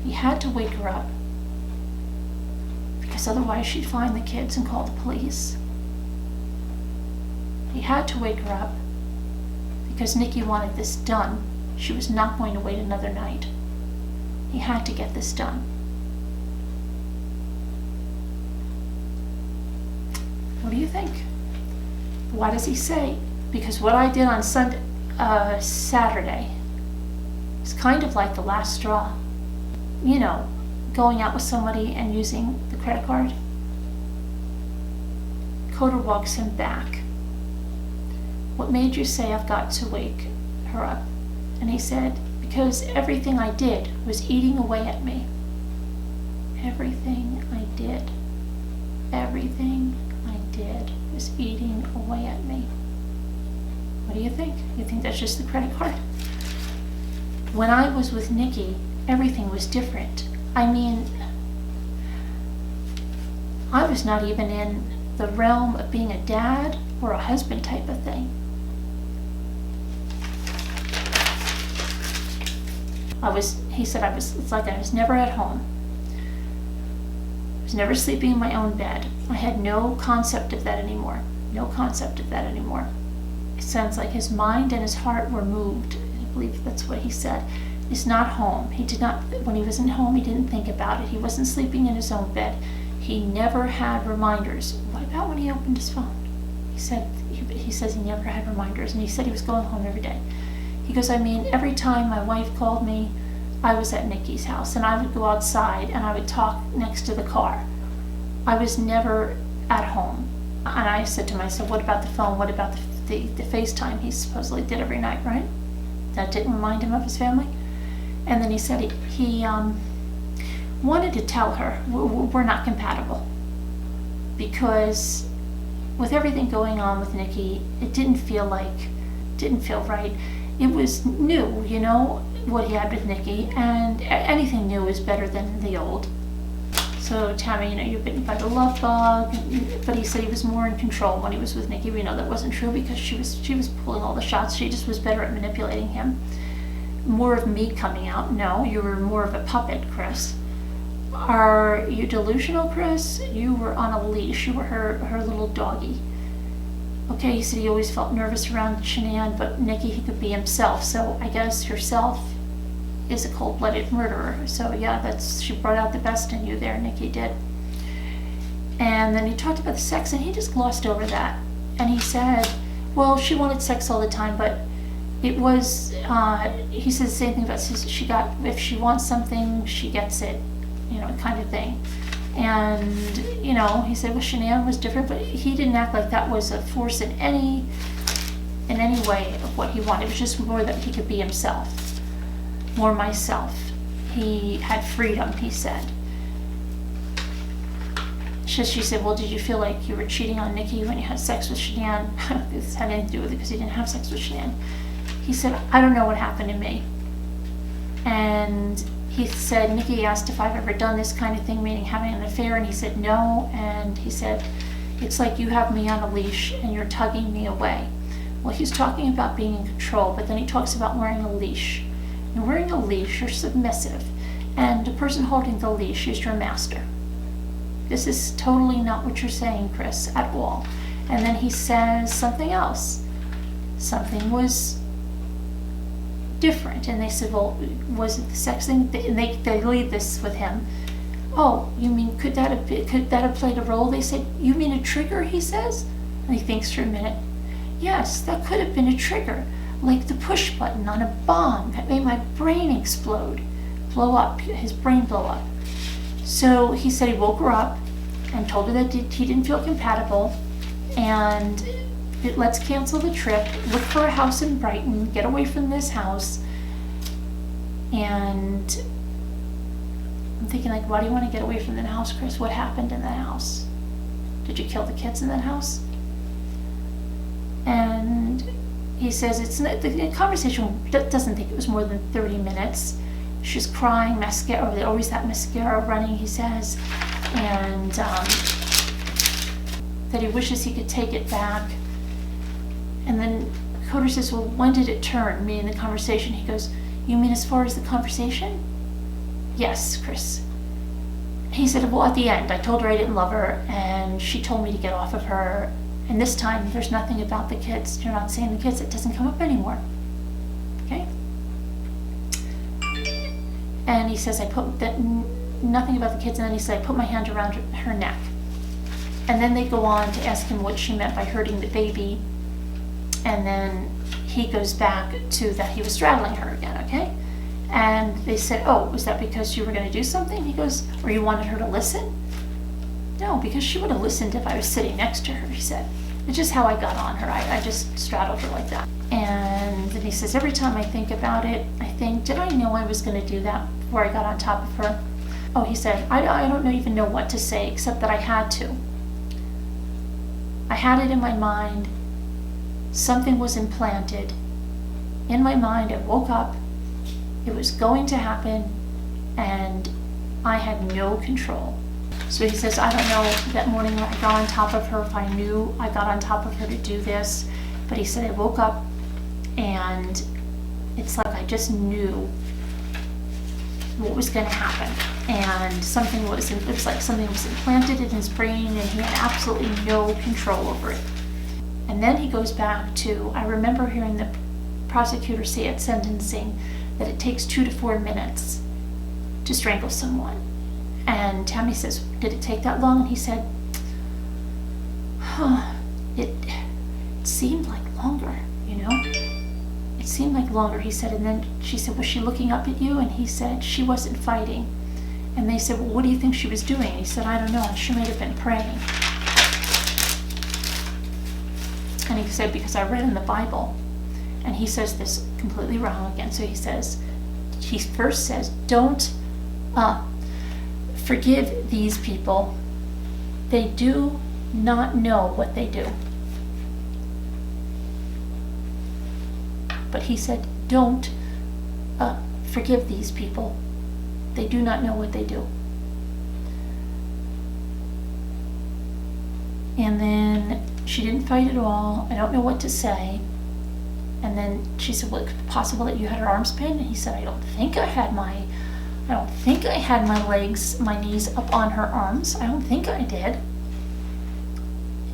He had to wake her up because otherwise she'd find the kids and call the police. He had to wake her up because Nikki wanted this done. She was not going to wait another night. He had to get this done. What do you think? Why does he say? Because what I did on Saturday is kind of like the last straw. Going out with somebody and using the credit card. Coder walks him back. What made you say I've got to wake her up? And he said, because everything I did was eating away at me. Everything I did did was eating away at me. What do you think? You think that's just the credit card? When I was with Nikki, everything was different. I mean, I was not even in the realm of being a dad or a husband type of thing. He said it's like I was never at home. I was never sleeping in my own bed. I had no concept of that anymore. No concept of that anymore. It sounds like his mind and his heart were moved. I believe that's what he said. He's not home. He did not, when he wasn't home, he didn't think about it. He wasn't sleeping in his own bed. He never had reminders. What about when he opened his phone? He says he never had reminders, and he said he was going home every day. He goes, I mean, every time my wife called me, I was at Nikki's house, and I would go outside and I would talk next to the car. I was never at home. And I said to myself, what about the phone? What about the FaceTime he supposedly did every night, right? That didn't remind him of his family. And then he said he wanted to tell her we're not compatible, because with everything going on with Nikki, it didn't feel right. It was new, you know, what he had with Nikki, and anything new is better than the old. So, Tammy, you know, you're bitten by the love bug, but he said he was more in control when he was with Nikki. We know that wasn't true, because she was pulling all the shots. She just was better at manipulating him. More of me coming out. No, you were more of a puppet, Chris. Are you delusional, Chris? You were on a leash. You were her little doggy. Okay, he said he always felt nervous around Shanann, but Nikki, he could be himself. So I guess yourself is a cold-blooded murderer. So yeah, she brought out the best in you there, Nikki did. And then he talked about the sex, and he just glossed over that. And he said, well, she wanted sex all the time, but it was, he said the same thing about, if she wants something, she gets it, you know, kind of thing. And, you know, he said, well, Shanann was different, but he didn't act like that was a force in any way of what he wanted. It was just more that he could be himself, more myself. He had freedom, he said. She said, well, did you feel like you were cheating on Nikki when you had sex with Shanann? This had anything to do with it because he didn't have sex with Shanann. He said, I don't know what happened to me. And he said, Nikki asked if I've ever done this kind of thing, meaning having an affair, and he said no. And he said, it's like you have me on a leash and you're tugging me away. Well, he's talking about being in control, but then he talks about wearing a leash. And wearing a leash, you're submissive, and the person holding the leash is your master. This is totally not what you're saying, Chris, at all. And then he says something else. Something was different. And they said, well, was it the sex thing? And they leave this with him. Oh, you mean, could that have played a role? They said, you mean a trigger, he says? And he thinks for a minute. Yes, that could have been a trigger, like the push button on a bomb that made my brain explode, blow up, his brain blow up. So he said he woke her up and told her that he didn't feel compatible, and let's cancel the trip, look for a house in Brighton, get away from this house. And I'm thinking, like, why do you want to get away from that house, Chris? What happened in that house? Did you kill the kids in that house? And he says the conversation doesn't think it was more than 30 minutes. She's crying, mascara, they always that mascara running, he says, and that he wishes he could take it back. And then Coder says, well, when did it turn, meaning the conversation? He goes, you mean as far as the conversation? Yes, Chris. He said, well, at the end, I told her I didn't love her, and she told me to get off of her. And this time, there's nothing about the kids. You're not saying the kids. It doesn't come up anymore. Okay? And he says, nothing about the kids. And then he said, I put my hand around her neck. And then they go on to ask him what she meant by hurting the baby. And then he goes back to that he was straddling her again, okay? And they said, oh, was that because you were going to do something? He goes, or you wanted her to listen? No, because she would have listened if I was sitting next to her, he said. It's just how I got on her. I just straddled her like that. And then he says, every time I think about it, I think, did I know I was going to do that before I got on top of her? Oh, he said, I don't even know what to say except that I had to. I had it in my mind. Something was implanted in my mind. I woke up. It was going to happen, and I had no control. So he says, I don't know, that morning when I got on top of her, if I knew I got on top of her to do this, but he said I woke up and it's like I just knew what was going to happen. And it was like something was implanted in his brain and he had absolutely no control over it. And then he goes back to, I remember hearing the prosecutor say at sentencing that it takes 2 to 4 minutes to strangle someone. And Tammy says, did it take that long? And he said, it seemed like longer, you know? It seemed like longer, he said. And then she said, was she looking up at you? And he said, she wasn't fighting. And they said, well, what do you think she was doing? And he said, I don't know. She might have been praying. And he said, because I read in the Bible. And he says this completely wrong again. So he first says, don't forgive these people. They do not know what they do. But he said, don't forgive these people. They do not know what they do. And then she didn't fight at all. I don't know what to say. And then she said, well, it's possible that you had her arms pinned. And he said, I don't think I had my legs, my knees up on her arms. I don't think I did.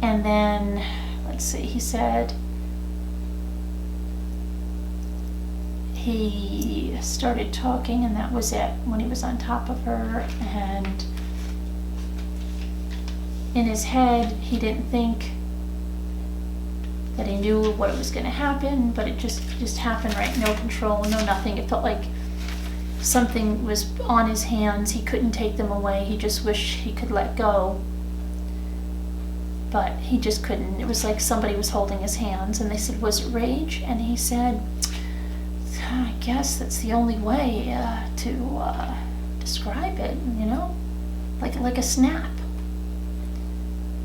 And then, let's see, he said, he started talking, and that was it, when he was on top of her. And in his head, he didn't think that he knew what was going to happen, but it just happened, right? No control, no nothing. It felt like something was on his hands. He couldn't take them away. He just wished he could let go, but he just couldn't. It was like somebody was holding his hands. And they said, was it rage? And he said, I guess that's the only way to describe it, you know, like a snap.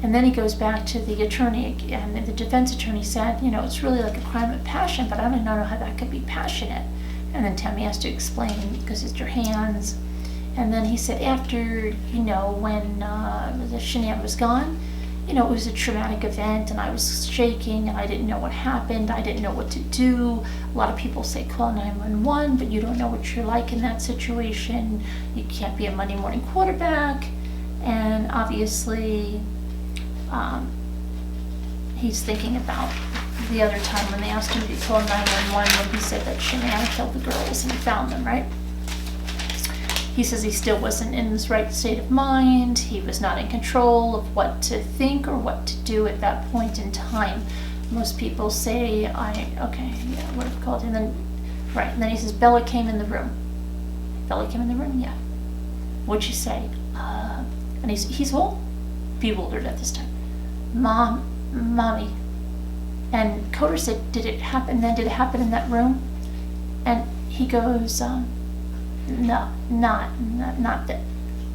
And then he goes back to the attorney, and the defense attorney said, you know, it's really like a crime of passion, but I don't know how that could be passionate. And then Tammy has to explain, because it's your hands. And then he said, after, you know, when the Shanann was gone, you know, it was a traumatic event, and I was shaking, and I didn't know what happened. I didn't know what to do. A lot of people say call 911, but you don't know what you're like in that situation. You can't be a Monday morning quarterback. And obviously, he's thinking about the other time when they asked him to call 911, when he said that Shanann killed the girls and he found them, right? He says he still wasn't in his right state of mind. He was not in control of what to think or what to do at that point in time. Most people say, what have called? And then he says, Bella came in the room. Bella came in the room, yeah. What'd she say? And he's all bewildered at this time. Mommy. And Coder said, did it happen then? Did it happen in that room? And he goes, no, not that.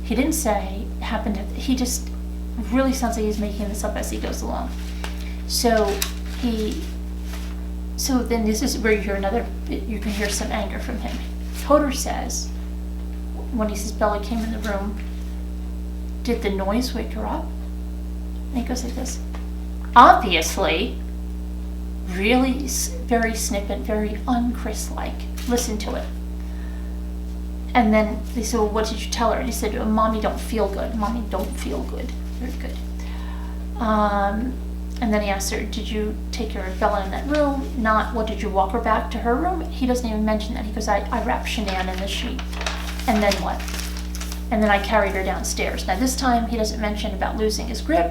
He didn't say it happened. He just really sounds like he's making this up as he goes along. So then this is where you can hear some anger from him. Coder says, when he says Bella came in the room, did the noise wake her up? And he goes like this. Obviously, really very snippet, very un-Chris-like. Listen to it. And then they said, well, what did you tell her? And he said, Mommy don't feel good. Mommy don't feel good. Very good. And then he asked her, did you take her Bella in that room? Not, what, did you walk her back to her room? He doesn't even mention that. He goes, I wrapped Shanann in the sheet. And then what? And then I carried her downstairs. Now this time he doesn't mention about losing his grip,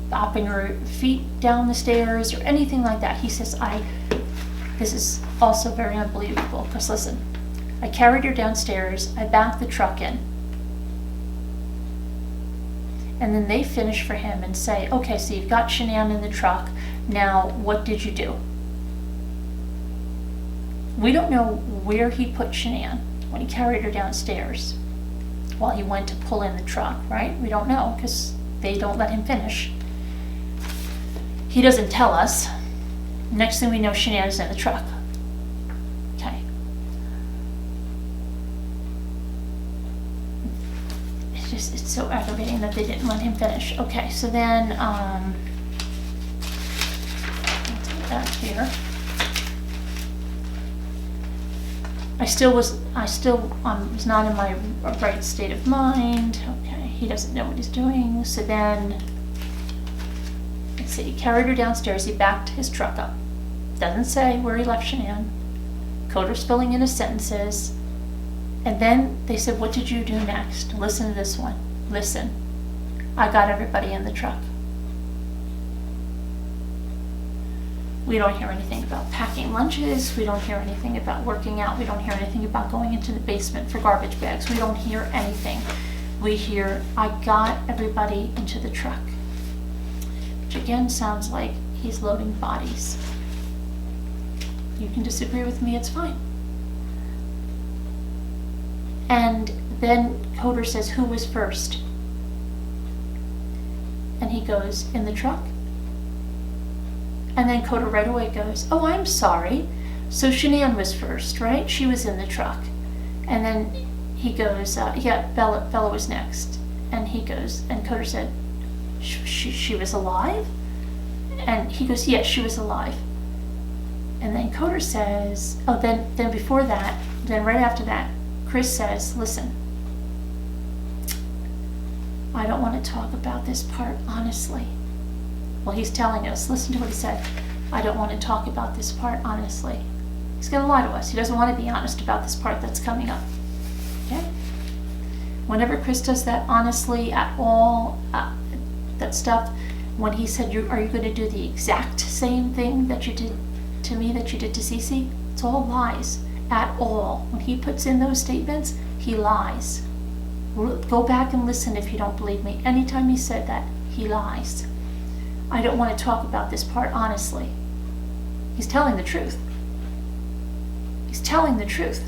bopping her feet down the stairs, or anything like that. He says, this is also very unbelievable, because listen, I carried her downstairs, I backed the truck in. And then they finish for him and say, okay, so you've got Shanann in the truck, now what did you do? We don't know where he put Shanann when he carried her downstairs while he went to pull in the truck, right? We don't know, because they don't let him finish. He doesn't tell us. Next thing we know, Shanann's in the truck. Okay. It's so aggravating that they didn't let him finish. Okay, so then, I'll take that here. I still was not in my right state of mind. Okay, he doesn't know what he's doing. So then, let's see, he carried her downstairs. He backed his truck up. Doesn't say where he left Shanann. Coder's filling in his sentences. And then they said, what did you do next? Listen to this one. Listen. I got everybody in the truck. We don't hear anything about packing lunches. We don't hear anything about working out. We don't hear anything about going into the basement for garbage bags. We don't hear anything. We hear, I got everybody into the truck. Which again sounds like he's loading bodies. You can disagree with me, it's fine. And then Coder says, who was first? And he goes, in the truck? And then Coder right away goes, oh, I'm sorry. So Shanann was first, right? She was in the truck. And then he goes, yeah, Bella was next. And he goes, and Coder said, she was alive? And he goes, yes, she was alive. And then Coder says, oh, then before that, then right after that, Chris says, listen, I don't want to talk about this part honestly. Well, he's telling us, listen to what he said. I don't want to talk about this part honestly. He's going to lie to us. He doesn't want to be honest about this part that's coming up. Okay? Whenever Chris does that honestly at all, that stuff, when he said, are you going to do the exact same thing that you did to me that you did to Cece? It's all lies. At all. When he puts in those statements, he lies. Go back and listen if you don't believe me. Anytime he said that, he lies. I don't want to talk about this part honestly. He's telling the truth. He's telling the truth.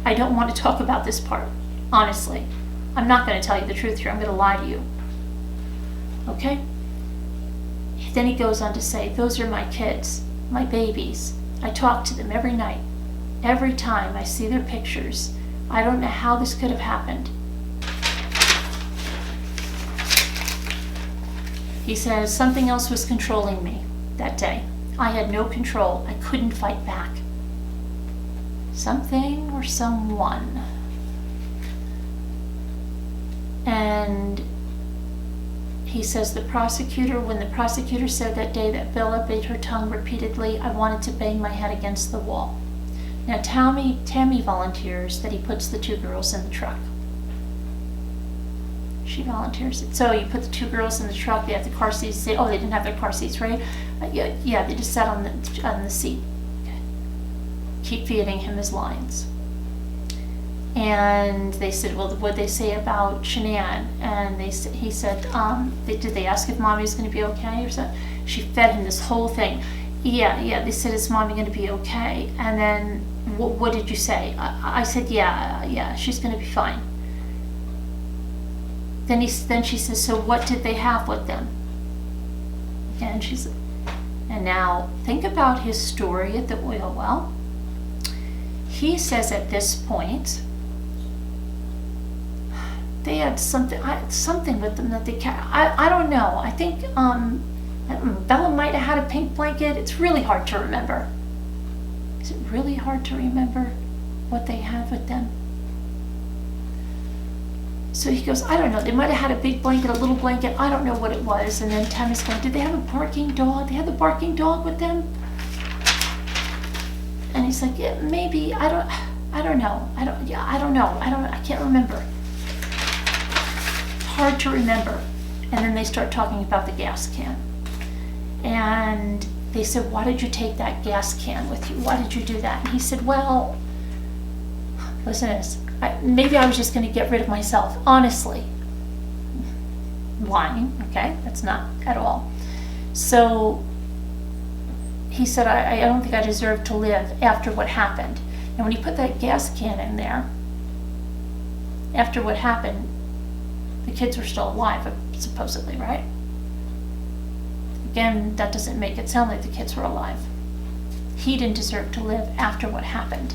I don't want to talk about this part honestly. I'm not going to tell you the truth here. I'm going to lie to you. Okay? Then he goes on to say, those are my kids, my babies. I talk to them every night. Every time I see their pictures. I don't know how this could have happened. He says, something else was controlling me that day. I had no control. I couldn't fight back. Something or someone. And he says when the prosecutor said that day that Bella bit her tongue repeatedly, I wanted to bang my head against the wall. Now Tammy volunteers that he puts the two girls in the truck. She volunteers it. So you put the two girls in the truck, they have the car seats. They didn't have their car seats, right? Yeah, they just sat on the seat. Okay. Keep feeding him his lines. And they said, well, what'd they say about Shanann? And he said, did they ask if mommy was going to be okay or something? She fed him this whole thing. Yeah, they said, is mommy going to be okay? And then, what did you say? I said, yeah, she's going to be fine. Then she says, so what did they have with them? And now, think about his story at the oil well. He says at this point, they had something with them that they carried. I don't know. I think Bella might have had a pink blanket. It's really hard to remember. Is it really hard to remember what they had with them? So he goes, I don't know. They might have had a big blanket, a little blanket. I don't know what it was. And then Tammy's going, did they have a barking dog? They had the barking dog with them? And he's like, yeah, maybe. I don't know. I don't know. I can't remember. Hard to remember. And then they start talking about the gas can. And they said, why did you take that gas can with you? Why did you do that? And he said, well, listen to this. Maybe I was just going to get rid of myself, honestly. Lying, okay? That's not at all. So he said, I don't think I deserve to live after what happened. And when he put that gas can in there, after what happened, the kids were still alive, supposedly, right? Again, that doesn't make it sound like the kids were alive. He didn't deserve to live after what happened.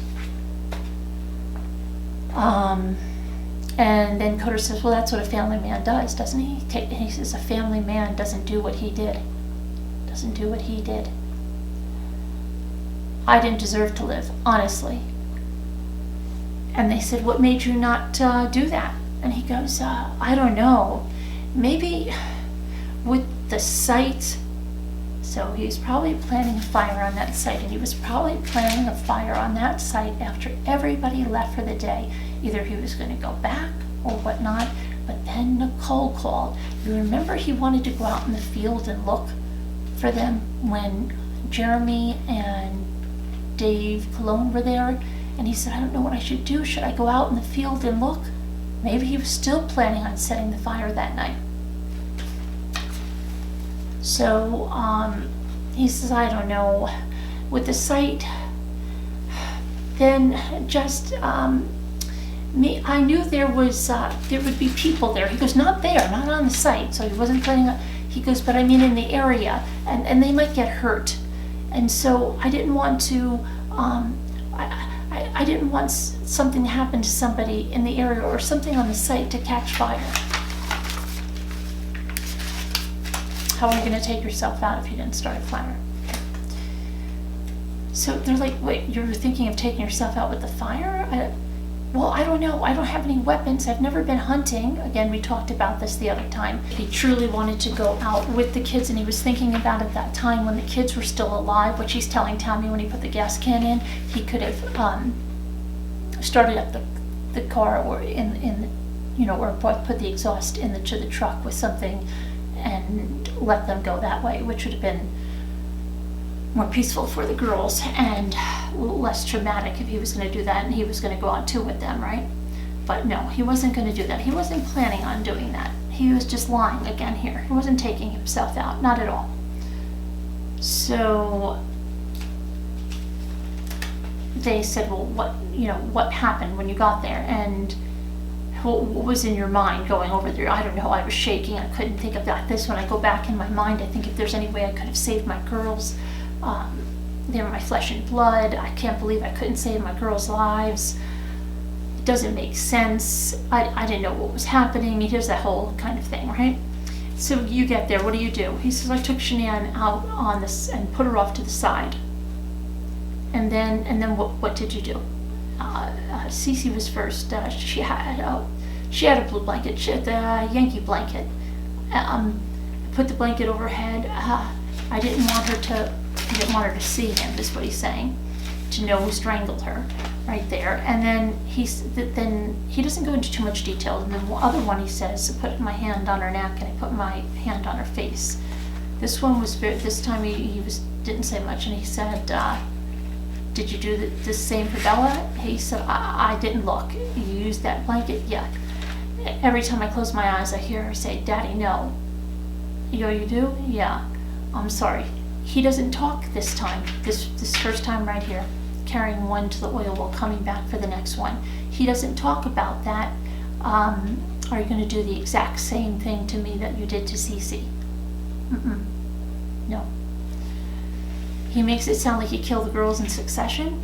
And then Coder says, well, that's what a family man does, doesn't he? He says a family man doesn't do what he did. Doesn't do what he did. I didn't deserve to live, honestly. And they said, what made you not do that? And he goes, I don't know. Maybe with the site. So he was probably planning a fire on that site, and he was probably planning a fire on that site after everybody left for the day. Either he was going to go back or whatnot, but then Nichol called. You remember he wanted to go out in the field and look for them when Jeremy and Dave Cologne were there, and he said, I don't know what I should do. Should I go out in the field and look? Maybe he was still planning on setting the fire that night. So he says, I don't know. With the site, then just I knew there would be people there. He goes, not there, not on the site. So he wasn't planning on. He goes, but I mean in the area, and they might get hurt. And so I didn't want to. I didn't want something to happen to somebody in the area or something on the site to catch fire. How are you going to take yourself out if you didn't start a fire? So they're like, wait, you're thinking of taking yourself out with the fire? Well, I don't know. I don't have any weapons. I've never been hunting. Again, we talked about this the other time. He truly wanted to go out with the kids, and he was thinking about it that time when the kids were still alive, which he's telling Tammy when he put the gas can in. He could have started up the car or or put the exhaust to the truck with something and let them go that way, which would have been more peaceful for the girls and less traumatic if he was going to do that and he was going to go out too with them, right? But no, he wasn't going to do that. He wasn't planning on doing that. He was just lying again here. He wasn't taking himself out, not at all. So they said, well, what happened when you got there? And what was in your mind going over there? I don't know. I was shaking. I couldn't think about this. When I go back in my mind, I think if there's any way I could have saved my girls, they were my flesh and blood. I can't believe I couldn't save my girls' lives. It doesn't make sense. I didn't know what was happening. Here's that whole kind of thing, right? So you get there. What do? He says, I took Shanann out on this and put her off to the side. And then what did you do? Cece was first. She had a blue blanket. She had the Yankee blanket. Put the blanket over her head. I didn't want her to see him, is what he's saying, to know who strangled her, right there. And then he doesn't go into too much detail. And then the other one he says, I put my hand on her neck and I put my hand on her face. This one was this time he didn't say much, and he said, did you do the same for Bella? He said, I didn't look. You used that blanket? Yeah. Every time I close my eyes, I hear her say, Daddy, no. You do? Yeah. I'm sorry. He doesn't talk this time, this first time right here, carrying one to the oil well coming back for the next one. He doesn't talk about that. Are you going to do the exact same thing to me that you did to Cece? No. He makes it sound like he killed the girls in succession,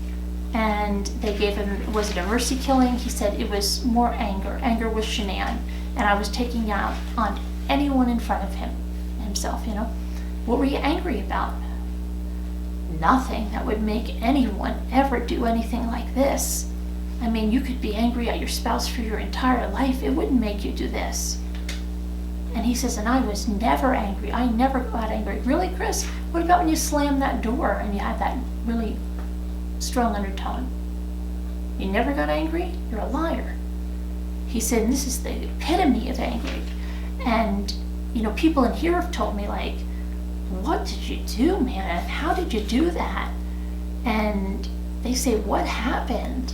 and they gave him, was it a mercy killing? He said it was more anger. Anger was Shanann, and I was taking out on anyone in front of himself, What were you angry about? Nothing that would make anyone ever do anything like this. I mean, you could be angry at your spouse for your entire life. It wouldn't make you do this. And he says, and I was never angry. I never got angry. Really, Chris? What about when you slammed that door and you had that really strong undertone? You never got angry? You're a liar. He said, and this is the epitome of angry. And, people in here have told me, like, what did you do, man? How did you do that? And they say, what happened?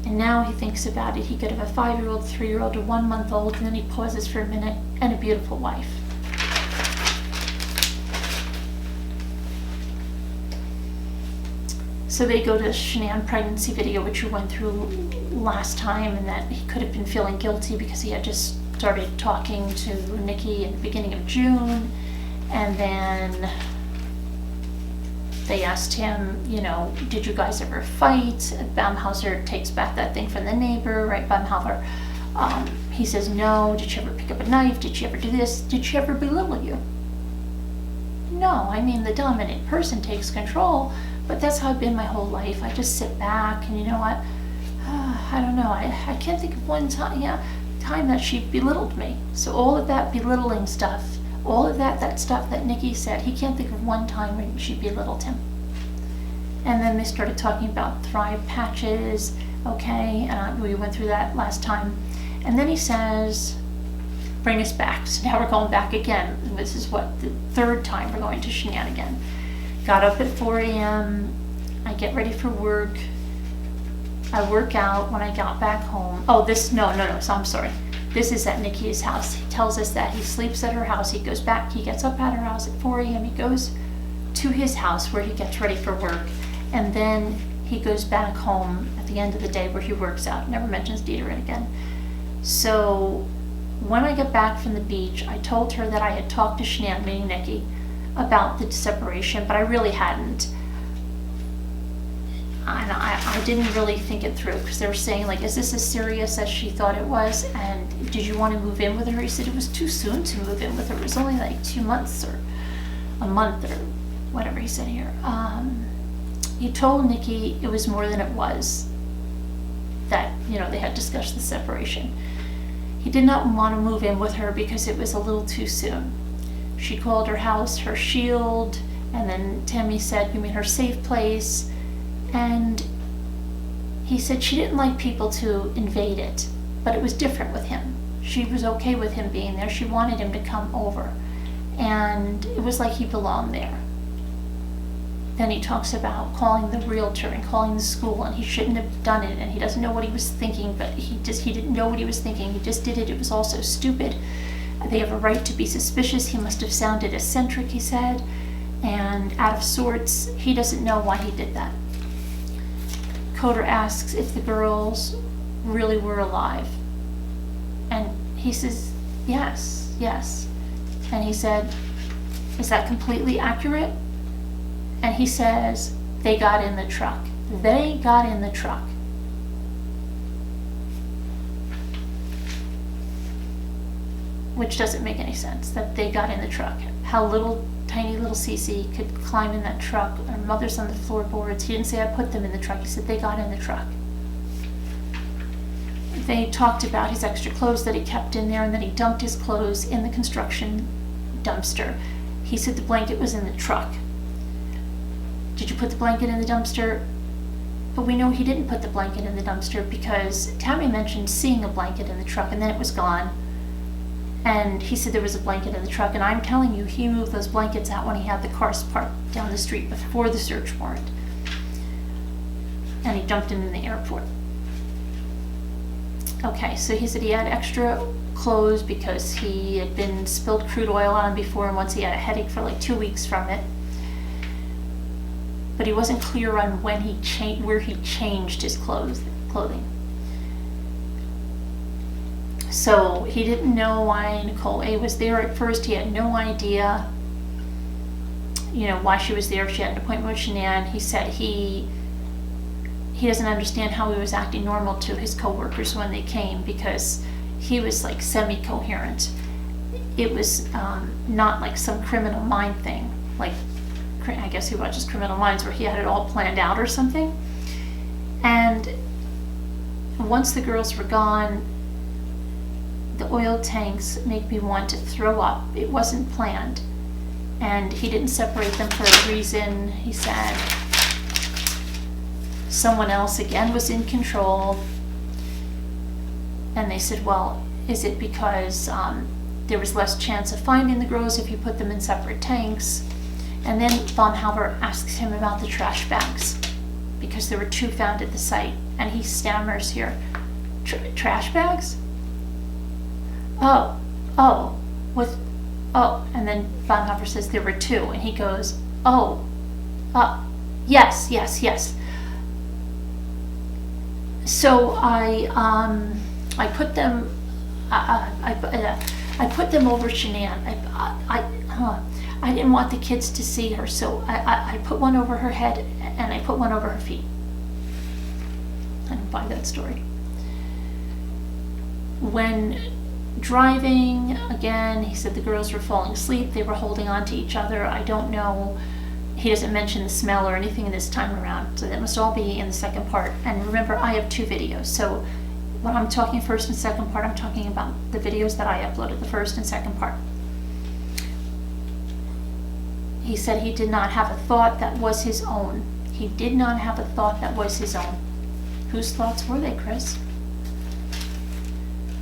And now he thinks about it. He could have a 5-year-old, 3-year-old, a 1-month-old, and then he pauses for a minute, and a beautiful wife. So they go to the Shanann pregnancy video, which we went through last time, and that he could have been feeling guilty because he had just started talking to Nikki in the beginning of June. And then they asked him, did you guys ever fight? Baumhauser takes back that thing from the neighbor, right? Baumhauser, he says, no. Did she ever pick up a knife? Did she ever do this? Did she ever belittle you? No, I mean, the dominant person takes control, but that's how I've been my whole life. I just sit back, and you know what? I don't know. I can't think of one time that she belittled me. So all of that belittling stuff, all of that stuff that Nikki said, he can't think of one time when she belittled him. And then they started talking about Thrive patches, okay, and we went through that last time. And then he says, bring us back. So now we're going back again. This is the third time we're going to Shanann again. Got up at 4 a.m. I get ready for work. I work out. When I got back home. Oh, no, so I'm sorry. This is at Nikki's house. He tells us that he sleeps at her house. He goes back. He gets up at her house at 4 a.m. He goes to his house where he gets ready for work. And then he goes back home at the end of the day where he works out. Never mentions Dieter again. So when I got back from the beach, I told her that I had talked to Shanann, meaning Nikki, about the separation, but I really hadn't. And I didn't really think it through, because they were saying, like, is this as serious as she thought it was? And did you want to move in with her? He said it was too soon to move in with her. It was only like 2 months or a month or whatever he said here. He told Nikki it was more than it was, that, they had discussed the separation. He did not want to move in with her because it was a little too soon. She called her house her shield, and then Tammy said, you mean her safe place? And he said she didn't like people to invade it, but it was different with him. She was okay with him being there. She wanted him to come over, and it was like he belonged there. Then he talks about calling the realtor and calling the school, and he shouldn't have done it, and he doesn't know what he was thinking, but he didn't know what he was thinking. He just did it. It was all so stupid. They have a right to be suspicious. He must have sounded eccentric, he said, and out of sorts. He doesn't know why he did that. Coder asks if the girls really were alive, and he says, yes. And he said, is that completely accurate? And he says, they got in the truck. They got in the truck. Which doesn't make any sense, that they got in the truck. How tiny little Cece could climb in that truck. Her mother's on the floorboards. He didn't say I put them in the truck. He said they got in the truck. They talked about his extra clothes that he kept in there, and then he dumped his clothes in the construction dumpster. He said the blanket was in the truck. Did you put the blanket in the dumpster? But we know he didn't put the blanket in the dumpster, because Tammy mentioned seeing a blanket in the truck, and then it was gone. And he said there was a blanket in the truck, and I'm telling you, he moved those blankets out when he had the cars parked down the street before the search warrant. And he dumped them in the airport. Okay, so he said he had extra clothes because he had been spilled crude oil on him before, and once he had a headache for like 2 weeks from it. But he wasn't clear on when where he changed his clothing. So he didn't know why Nicole A was there at first. He had no idea, why she was there. She had an appointment with Shanann. He said he doesn't understand how he was acting normal to his coworkers when they came, because he was like semi-coherent. It was not like some Criminal Mind thing, like I guess he watches Criminal Minds, where he had it all planned out or something. And once the girls were gone, the oil tanks make me want to throw up. It wasn't planned. And he didn't separate them for a reason. He said someone else again was in control. And they said, well, is it because there was less chance of finding the girls if you put them in separate tanks? And then Baumhauser asks him about the trash bags, because there were 2 found at the site. And he stammers here, trash bags? Oh, and then Baumhauser says there were 2, and he goes, yes. So I put them over Shanann. I didn't want the kids to see her, so I put one over her head and I put one over her feet. I don't buy that story. When driving, again, he said the girls were falling asleep, they were holding on to each other. I don't know, he doesn't mention the smell or anything this time around, so that must all be in the second part. And remember, I have 2 videos, so when I'm talking first and second part, I'm talking about the videos that I uploaded, the first and second part. He said he did not have a thought that was his own. He did not have a thought that was his own. Whose thoughts were they, Chris?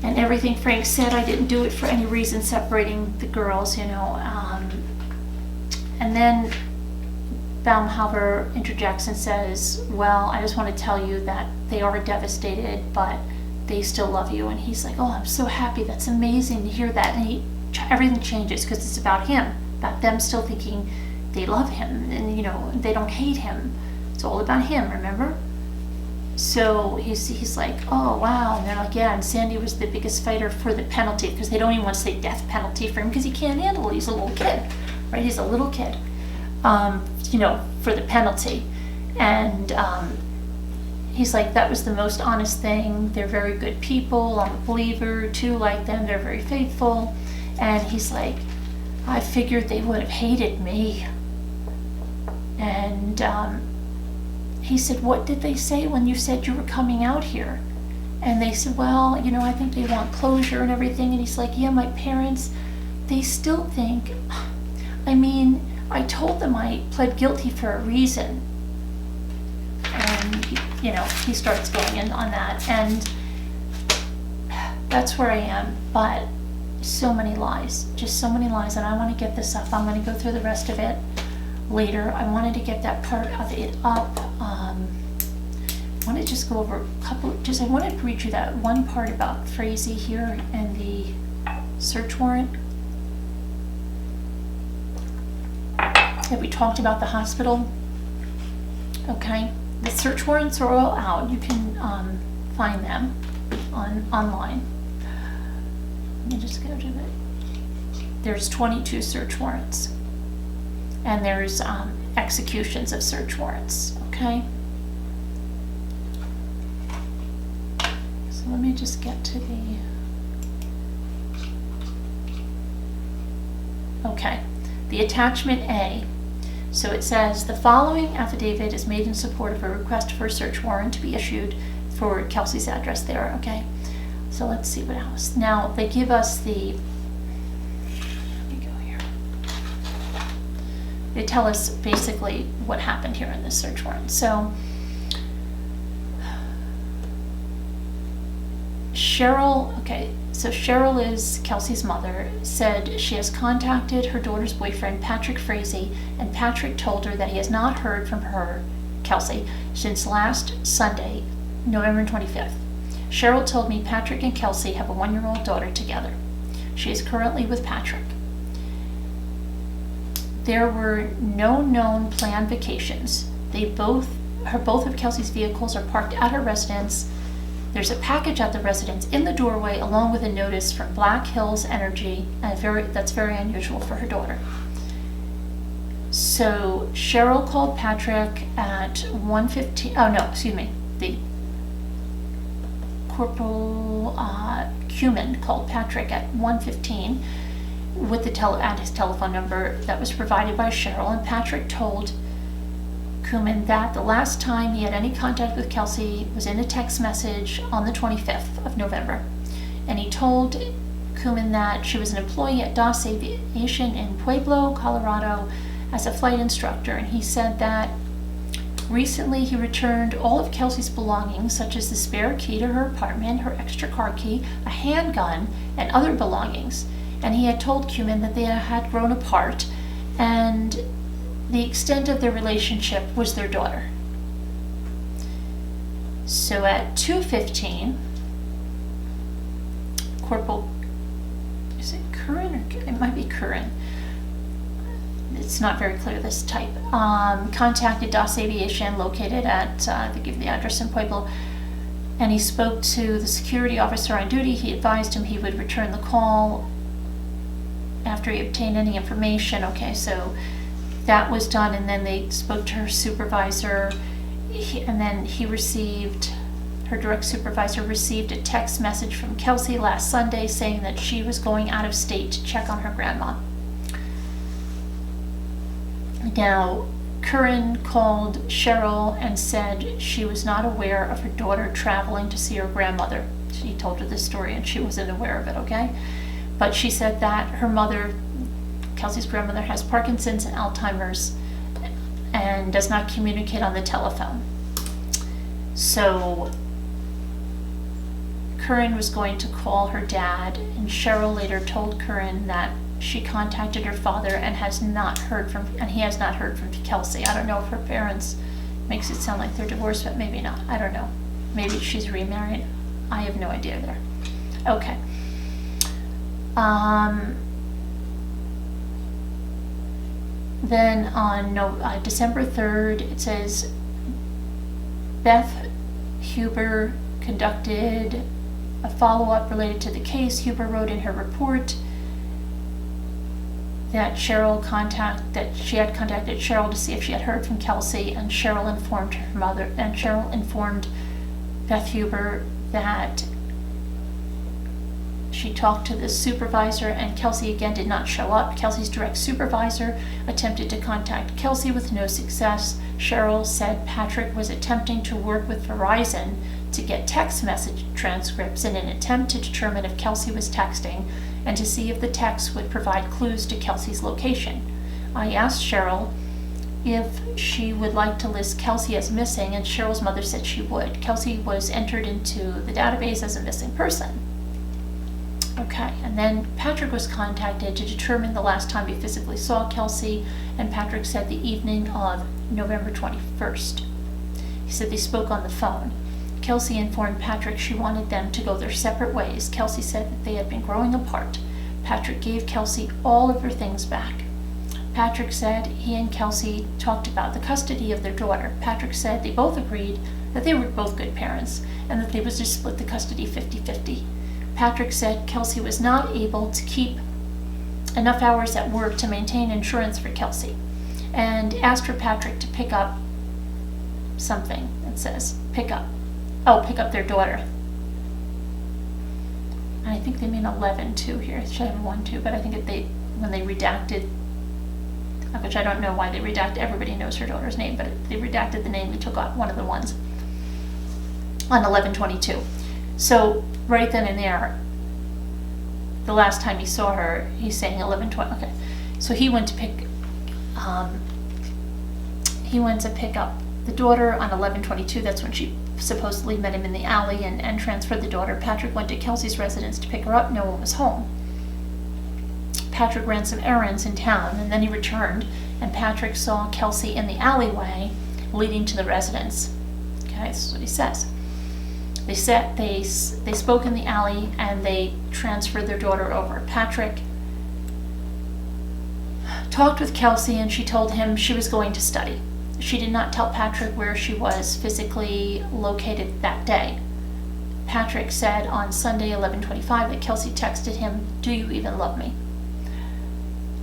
And everything Frank said, I didn't do it for any reason separating the girls, you know. And then Baumhauer interjects and says, well, I just want to tell you that they are devastated, but they still love you. And he's like, oh, I'm so happy. That's amazing to hear that. And everything changes because it's about him, about them still thinking they love him and, you know, they don't hate him. It's all about him, remember? So he's like, oh, wow. And they're like, yeah, and Sandy was the biggest fighter for the penalty, because they don't even want to say death penalty for him because he can't handle it. He's a little kid, right? He's a little kid, you know, for the penalty. And he's like, that was the most honest thing. They're very good people. I'm a believer too, like them. They're very faithful. And he's like, I figured they would have hated me. And he said, what did they say when you said you were coming out here? And they said, well, you know, I think they want closure and everything. And he's like, yeah, my parents, they still think, I mean, I told them I pled guilty for a reason. And, you know, he starts going in on that. And that's where I am. But so many lies, just so many lies. And I want to get this up. I'm going to go through the rest of it later. I wanted to get that part of it up. I want to just go over a couple, I wanted to read you that one part about Frazee here and the search warrant. That we talked about the hospital. Okay, the search warrants are all out. You can find them online. Let me just go to it. There's 22 search warrants. And there's executions of search warrants, okay? So let me just get to the... Okay, the attachment A. So it says, the following affidavit is made in support of a request for a search warrant to be issued for Kelsey's address there, okay? So let's see what else. Now, they give us the... They tell us basically what happened here in this search warrant. So Cheryl is Kelsey's mother, said she has contacted her daughter's boyfriend, Patrick Frazee, and Patrick told her that he has not heard from her, Kelsey, since last Sunday, November 25th. Cheryl told me Patrick and Kelsey have a 1-year-old daughter together. She is currently with Patrick. There were no known planned vacations. Both of Kelsey's vehicles are parked at her residence. There's a package at the residence in the doorway, along with a notice from Black Hills Energy, and that's very unusual for her daughter. So Cheryl called Patrick at 1:15. Oh no, excuse me. The Corporal Cumin called Patrick at 1:15. With at his telephone number that was provided by Cheryl, and Patrick told Cumin that the last time he had any contact with Kelsey was in a text message on the 25th of November. And he told Cumin that she was an employee at DOS Aviation in Pueblo, Colorado as a flight instructor, and he said that recently he returned all of Kelsey's belongings, such as the spare key to her apartment, her extra car key, a handgun, and other belongings. And he had told Cumin that they had grown apart, and the extent of their relationship was their daughter. So at 2:15, Corporal, is it Curran or it might be Curran? It's not very clear, this type. Contacted DOS Aviation, located at, they give the address in Pueblo, and he spoke to the security officer on duty. He advised him he would return the call after he obtained any information. Okay, so that was done, and then they spoke to her supervisor, and then her direct supervisor received a text message from Kelsey last Sunday saying that she was going out of state to check on her grandma. Now, Curran called Cheryl and said she was not aware of her daughter traveling to see her grandmother. She told her this story and she wasn't aware of it, okay? But she said that her mother, Kelsey's grandmother, has Parkinson's and Alzheimer's and does not communicate on the telephone. So Curran was going to call her dad, and Cheryl later told Curran that she contacted her father and he has not heard from Kelsey. I don't know if her parents, makes it sound like they're divorced, but maybe not. I don't know. Maybe she's remarried. I have no idea there. Okay. Then on December 3rd, it says Beth Huber conducted a follow-up related to the case. Huber wrote in her report that she had contacted Cheryl to see if she had heard from Kelsey, and Cheryl informed her mother, and Cheryl informed Beth Huber that she talked to the supervisor, and Kelsey again did not show up. Kelsey's direct supervisor attempted to contact Kelsey with no success. Cheryl said Patrick was attempting to work with Verizon to get text message transcripts in an attempt to determine if Kelsey was texting and to see if the text would provide clues to Kelsey's location. I asked Cheryl if she would like to list Kelsey as missing, and Cheryl's mother said she would. Kelsey was entered into the database as a missing person. Okay, and then Patrick was contacted to determine the last time he physically saw Kelsey, and Patrick said the evening of November 21st. He said they spoke on the phone. Kelsey informed Patrick she wanted them to go their separate ways. Kelsey said that they had been growing apart. Patrick gave Kelsey all of her things back. Patrick said he and Kelsey talked about the custody of their daughter. Patrick said they both agreed that they were both good parents and that they would just split the custody 50-50. Patrick said Kelsey was not able to keep enough hours at work to maintain insurance for Kelsey, and asked for Patrick to pick up something. It says pick up their daughter. And I think they mean 11 too here. It should have 1 too, but I think when they redacted, which I don't know why they redacted, everybody knows her daughter's name, but they redacted the name, they took out one of the ones on 11/22. So right then and there, the last time he saw her, he's saying 11/20. Okay, so he went to pick up the daughter on 11/22. That's when she supposedly met him in the alley and transferred the daughter. Patrick went to Kelsey's residence to pick her up. No one was home. Patrick ran some errands in town, and then he returned, and Patrick saw Kelsey in the alleyway leading to the residence. Okay, this is what he says. They spoke in the alley, and they transferred their daughter over. Patrick talked with Kelsey, and she told him she was going to study. She did not tell Patrick where she was physically located that day. Patrick said on Sunday 11/25 that Kelsey texted him, "Do you even love me?"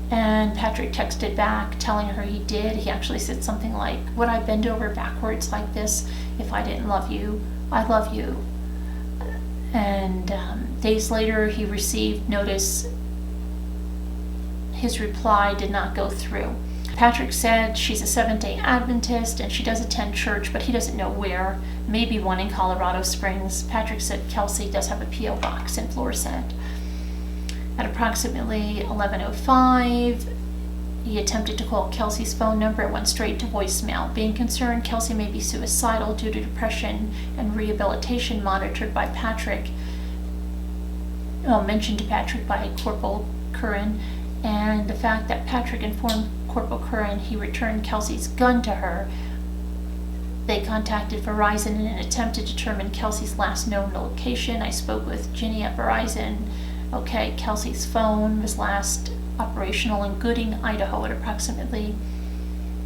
And Patrick texted back telling her he did. He actually said something like, "Would I bend over backwards like this if I didn't love you? I love you." And days later he received notice his reply did not go through. Patrick said she's a Seventh-day Adventist and she does attend church, but he doesn't know where, maybe one in Colorado Springs. Patrick said Kelsey does have a P.O. box in Florissant. At approximately 11:05, he attempted to call Kelsey's phone number. It went straight to voicemail. Being concerned Kelsey may be suicidal due to depression and rehabilitation monitored by Patrick, mentioned to Patrick by Corporal Curran, and the fact that Patrick informed Corporal Curran he returned Kelsey's gun to her. They contacted Verizon in an attempt to determine Kelsey's last known location. I spoke with Ginny at Verizon. Okay, Kelsey's phone was last operational in Gooding, Idaho at approximately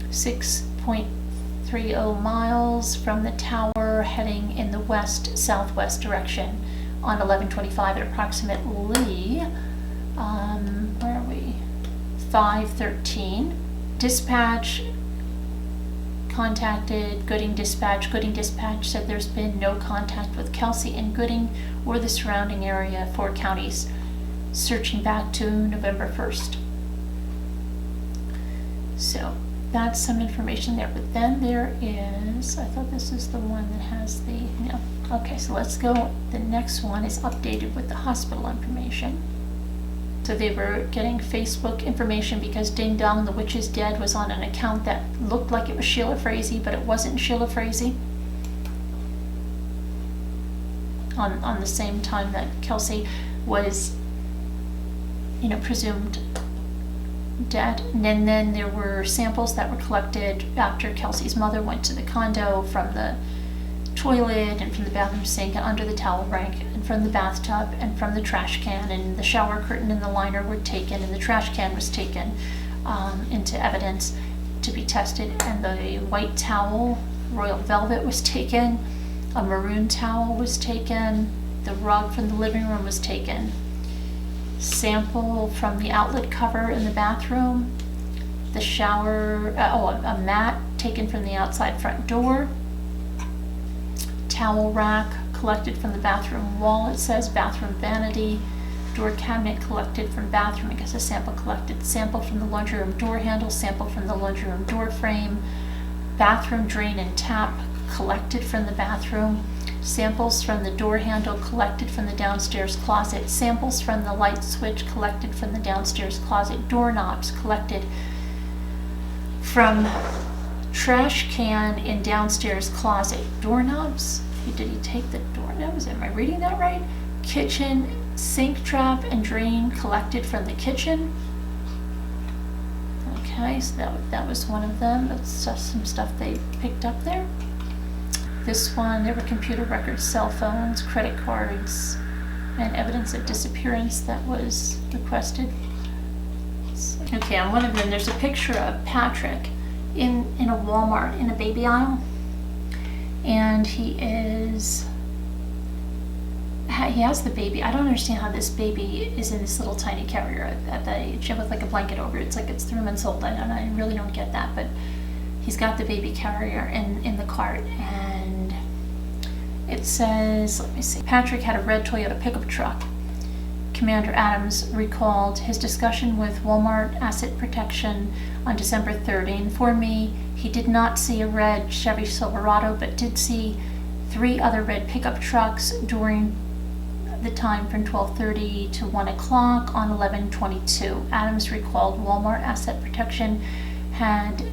6.30 miles from the tower heading in the west-southwest direction on 11/25 at approximately, where are we? 5:13. Dispatch contacted Gooding Dispatch. Gooding Dispatch said there's been no contact with Kelsey in Gooding or the surrounding area, 4 counties, searching back to November 1st. So that's some information there. But then there is, I thought this is the one that has the, no. Okay, so let's go. The next one is updated with the hospital information. So they were getting Facebook information because Ding Dong, the Witch is Dead, was on an account that looked like it was Sheila Frazee, but it wasn't Sheila Frazee. On the same time that Kelsey was, presumed dead. And then there were samples that were collected after Kelsey's mother went to the condo from the toilet and from the bathroom sink and under the towel rack and from the bathtub and from the trash can, and the shower curtain and the liner were taken and the trash can was taken into evidence to be tested, and the white towel, royal velvet, was taken, a maroon towel was taken, the rug from the living room was taken, sample from the outlet cover in the bathroom, the shower, a mat taken from the outside front door, towel rack collected from the bathroom wall, it says bathroom vanity, door cabinet collected from bathroom, I guess a sample collected, sample from the laundry room door handle, sample from the laundry room door frame, bathroom drain and tap collected from the bathroom, samples from the door handle collected from the downstairs closet, samples from the light switch collected from the downstairs closet, doorknobs collected from trash can in downstairs closet, doorknobs. Did he take the doorknobs? Am I reading that right? Kitchen sink trap and drain collected from the kitchen. Okay, so that was one of them. That's just some stuff they picked up there. This one, there were computer records, cell phones, credit cards, and evidence of disappearance that was requested. Okay, on one of them, there's a picture of Patrick in a Walmart in a baby aisle, and he has the baby. I don't understand how this baby is in this little tiny carrier at the age with like a blanket over it. It's like it's 3 months old. I really don't get that, but he's got the baby carrier in the cart, and it says, let me see, Patrick had a red Toyota pickup truck. Commander Adams recalled his discussion with Walmart Asset Protection on December 3rd. He informed me he did not see a red Chevy Silverado, but did see 3 other red pickup trucks during the time from 12:30 to 1 o'clock on 11/22. Adams recalled Walmart Asset Protection had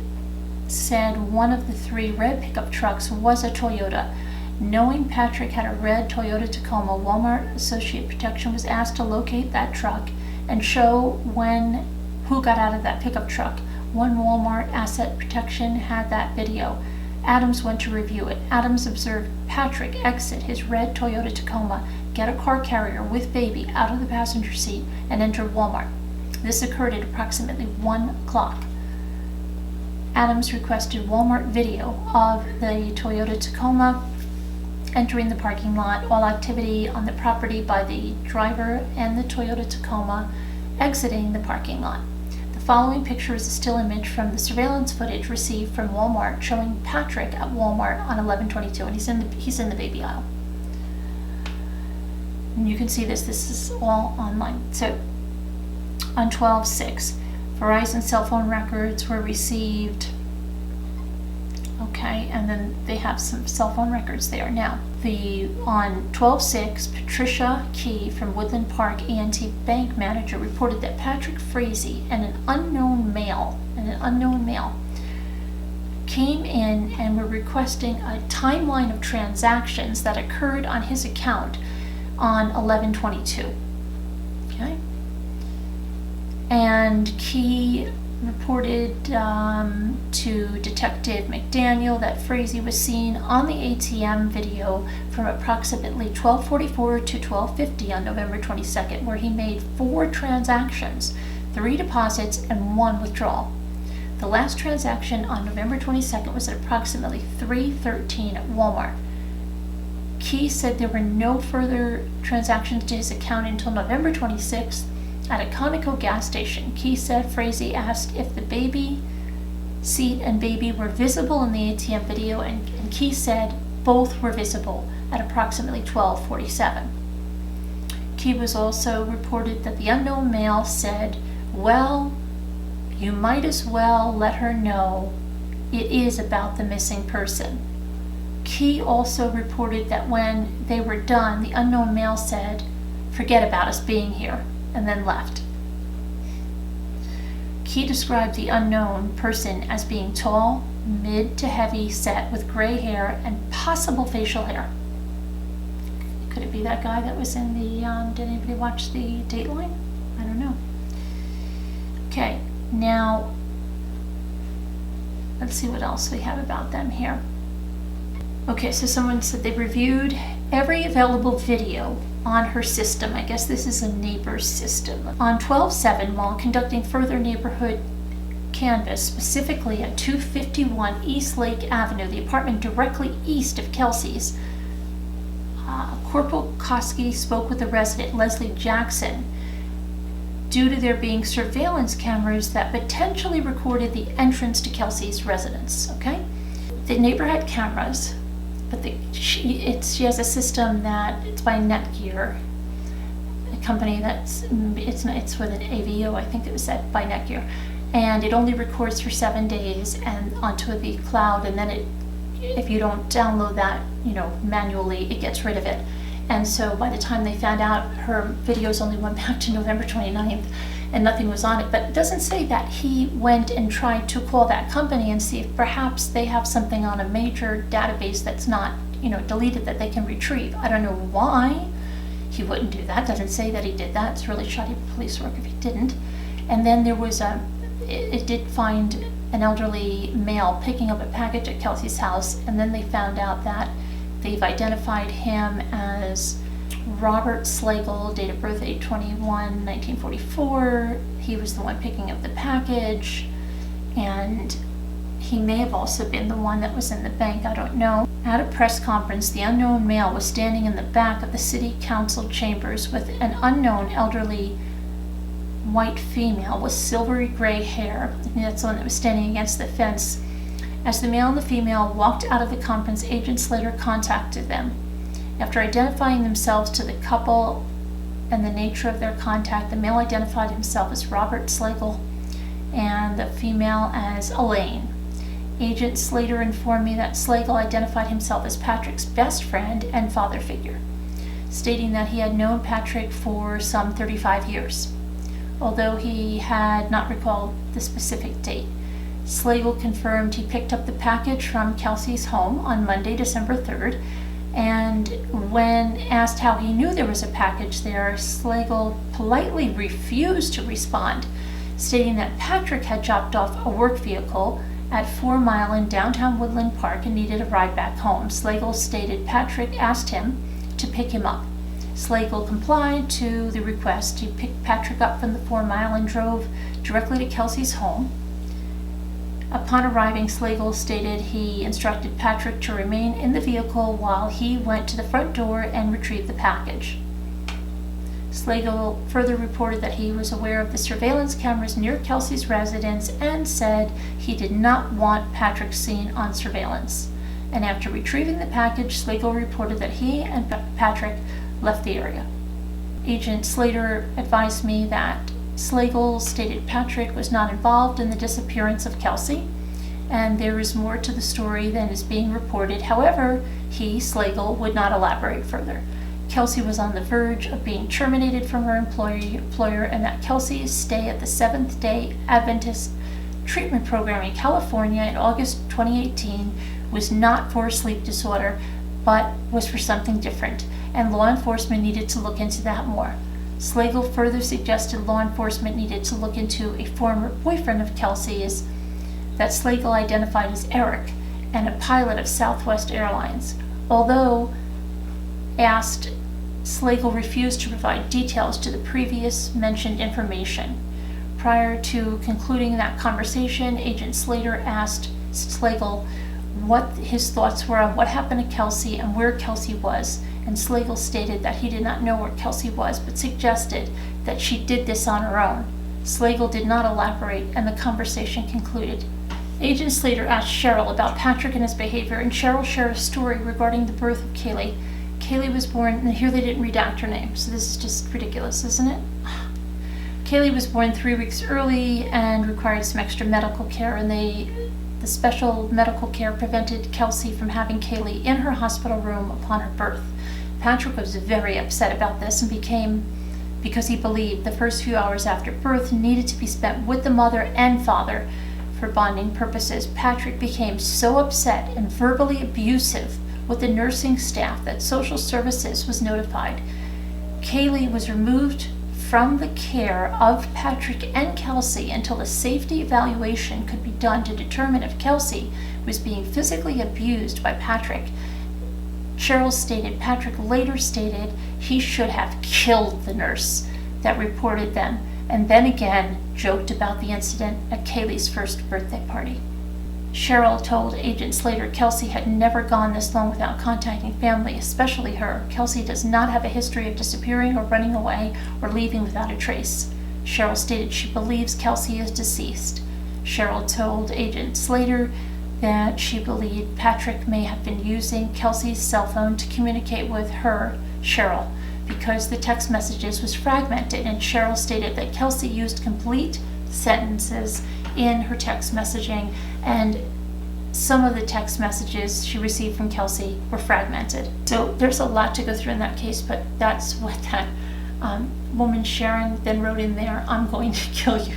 said one of the 3 red pickup trucks was a Toyota. Knowing Patrick had a red Toyota Tacoma, Walmart Associate Protection was asked to locate that truck and show who got out of that pickup truck. One Walmart Asset Protection had that video. Adams went to review it. Adams observed Patrick exit his red Toyota Tacoma, get a car carrier with baby out of the passenger seat, and enter Walmart. This occurred at approximately 1 o'clock. Adams requested Walmart video of the Toyota Tacoma entering the parking lot, all activity on the property by the driver and the Toyota Tacoma exiting the parking lot. The following picture is a still image from the surveillance footage received from Walmart showing Patrick at Walmart on 11/22, and he's in the baby aisle. And you can see this is all online. So on 12/6, Verizon cell phone records were received. Okay, and then they have some cell phone records there. Now, on 12/6, Patricia Key from Woodland Park E&T Bank manager reported that Patrick Frazee and an unknown male came in and were requesting a timeline of transactions that occurred on his account on 11/22. Okay, and Key reported to Detective McDaniel that Frazee was seen on the ATM video from approximately 12:44 to 12:50 on November 22nd, where he made 4 transactions, 3 deposits and 1 withdrawal. The last transaction on November 22nd was at approximately 3:13 at Walmart. Key said there were no further transactions to his account until November 26th, At a Conoco gas station, Key said Frazee asked if the baby seat and baby were visible in the ATM video, and Key said both were visible at approximately 12:47. Key was also reported that the unknown male said, "Well, you might as well let her know it is about the missing person." Key also reported that when they were done, the unknown male said, "Forget about us being here," and then left. Key described the unknown person as being tall, mid to heavy set with gray hair and possible facial hair. Could it be that guy that was in the, did anybody watch the Dateline? I don't know. Okay, now, let's see what else we have about them here. Okay, so someone said they reviewed every available video on her system. I guess this is a neighbor's system. On 12/7, while conducting further neighborhood canvass, specifically at 251 East Lake Avenue, the apartment directly east of Kelsey's, Corporal Koski spoke with the resident, Leslie Jackson, due to there being surveillance cameras that potentially recorded the entrance to Kelsey's residence, okay? The neighbor had cameras, but she has a system that it's by Netgear, a company it's with an AVO, I think it was said by Netgear, and it only records for 7 days and onto the cloud, and then if you don't download that, manually, it gets rid of it. And so by the time they found out, her videos only went back to November 29th and nothing was on it. But it doesn't say that he went and tried to call that company and see if perhaps they have something on a major database that's not, deleted, that they can retrieve. I don't know why he wouldn't do that. Doesn't say that he did that. It's really shoddy police work if he didn't. And then there was it did find an elderly male picking up a package at Kelsey's house, and then they found out that they've identified him as Robert Slagle, date of birth 8/21/1944. He was the one picking up the package, and he may have also been the one that was in the bank, I don't know. At a press conference, the unknown male was standing in the back of the city council chambers with an unknown elderly white female with silvery gray hair. And that's the one that was standing against the fence. As the male and the female walked out of the conference, Agent Slater contacted them. After identifying themselves to the couple and the nature of their contact, the male identified himself as Robert Slagle and the female as Elaine. Agent Slater informed me that Slagle identified himself as Patrick's best friend and father figure, stating that he had known Patrick for some 35 years, although he had not recalled the specific date. Slagle confirmed he picked up the package from Kelsey's home on Monday, December 3rd, and when asked how he knew there was a package there, Slagle politely refused to respond, stating that Patrick had dropped off a work vehicle at 4 Mile in downtown Woodland Park and needed a ride back home. Slagle stated Patrick asked him to pick him up. Slagle complied to the request. He picked Patrick up from the 4 Mile and drove directly to Kelsey's home. Upon arriving, Slagle stated he instructed Patrick to remain in the vehicle while he went to the front door and retrieved the package. Slagle further reported that he was aware of the surveillance cameras near Kelsey's residence and said he did not want Patrick seen on surveillance. And after retrieving the package, Slagle reported that he and Patrick left the area. Agent Slater advised me that Slagle stated Patrick was not involved in the disappearance of Kelsey, and there is more to the story than is being reported. However, he, Slagle, would not elaborate further. Kelsey was on the verge of being terminated from her employer, and that Kelsey's stay at the Seventh-day Adventist treatment program in California in August 2018 was not for a sleep disorder, but was for something different, and law enforcement needed to look into that more. Slagle further suggested law enforcement needed to look into a former boyfriend of Kelsey's that Slagle identified as Eric and a pilot of Southwest Airlines. Although asked, Slagle refused to provide details to the previous mentioned information. Prior to concluding that conversation, Agent Slater asked Slagle what his thoughts were on what happened to Kelsey and where Kelsey was, and Slagle stated that he did not know where Kelsey was, but suggested that she did this on her own. Slagle did not elaborate, and the conversation concluded. Agent Slater asked Cheryl about Patrick and his behavior, and Cheryl shared a story regarding the birth of Kaylee. Kaylee was born, and here they didn't redact her name, so this is just ridiculous, isn't it? Kaylee was born 3 weeks early and required some extra medical care, and the special medical care prevented Kelsey from having Kaylee in her hospital room upon her birth. Patrick was very upset about this and because he believed the first few hours after birth needed to be spent with the mother and father for bonding purposes. Patrick became so upset and verbally abusive with the nursing staff that social services was notified. Kaylee was removed from the care of Patrick and Kelsey until a safety evaluation could be done to determine if Kelsey was being physically abused by Patrick. Cheryl stated Patrick later stated he should have killed the nurse that reported them, and then again joked about the incident at Kaylee's first birthday party. Cheryl told Agent Slater Kelsey had never gone this long without contacting family, especially her. Kelsey does not have a history of disappearing or running away or leaving without a trace. Cheryl stated she believes Kelsey is deceased. Cheryl told Agent Slater that she believed Patrick may have been using Kelsey's cell phone to communicate with her, Cheryl, because the text messages was fragmented, and Cheryl stated that Kelsey used complete sentences in her text messaging, and some of the text messages she received from Kelsey were fragmented. So there's a lot to go through in that case, but that's what that woman Sharon then wrote in there, "I'm going to kill you."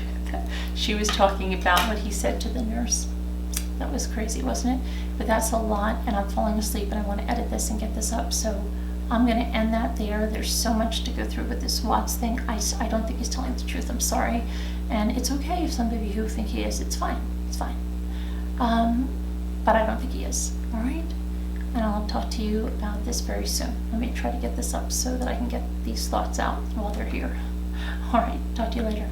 She was talking about what he said to the nurse. That was crazy, wasn't it? But that's a lot, and I'm falling asleep, and I want to edit this and get this up, so I'm going to end that there. There's so much to go through with this Watts thing. I don't think he's telling the truth. I'm sorry. And it's okay if some of you think he is. It's fine. It's fine. But I don't think he is. All right? And I'll talk to you about this very soon. Let me try to get this up so that I can get these thoughts out while they're here. All right. Talk to you later.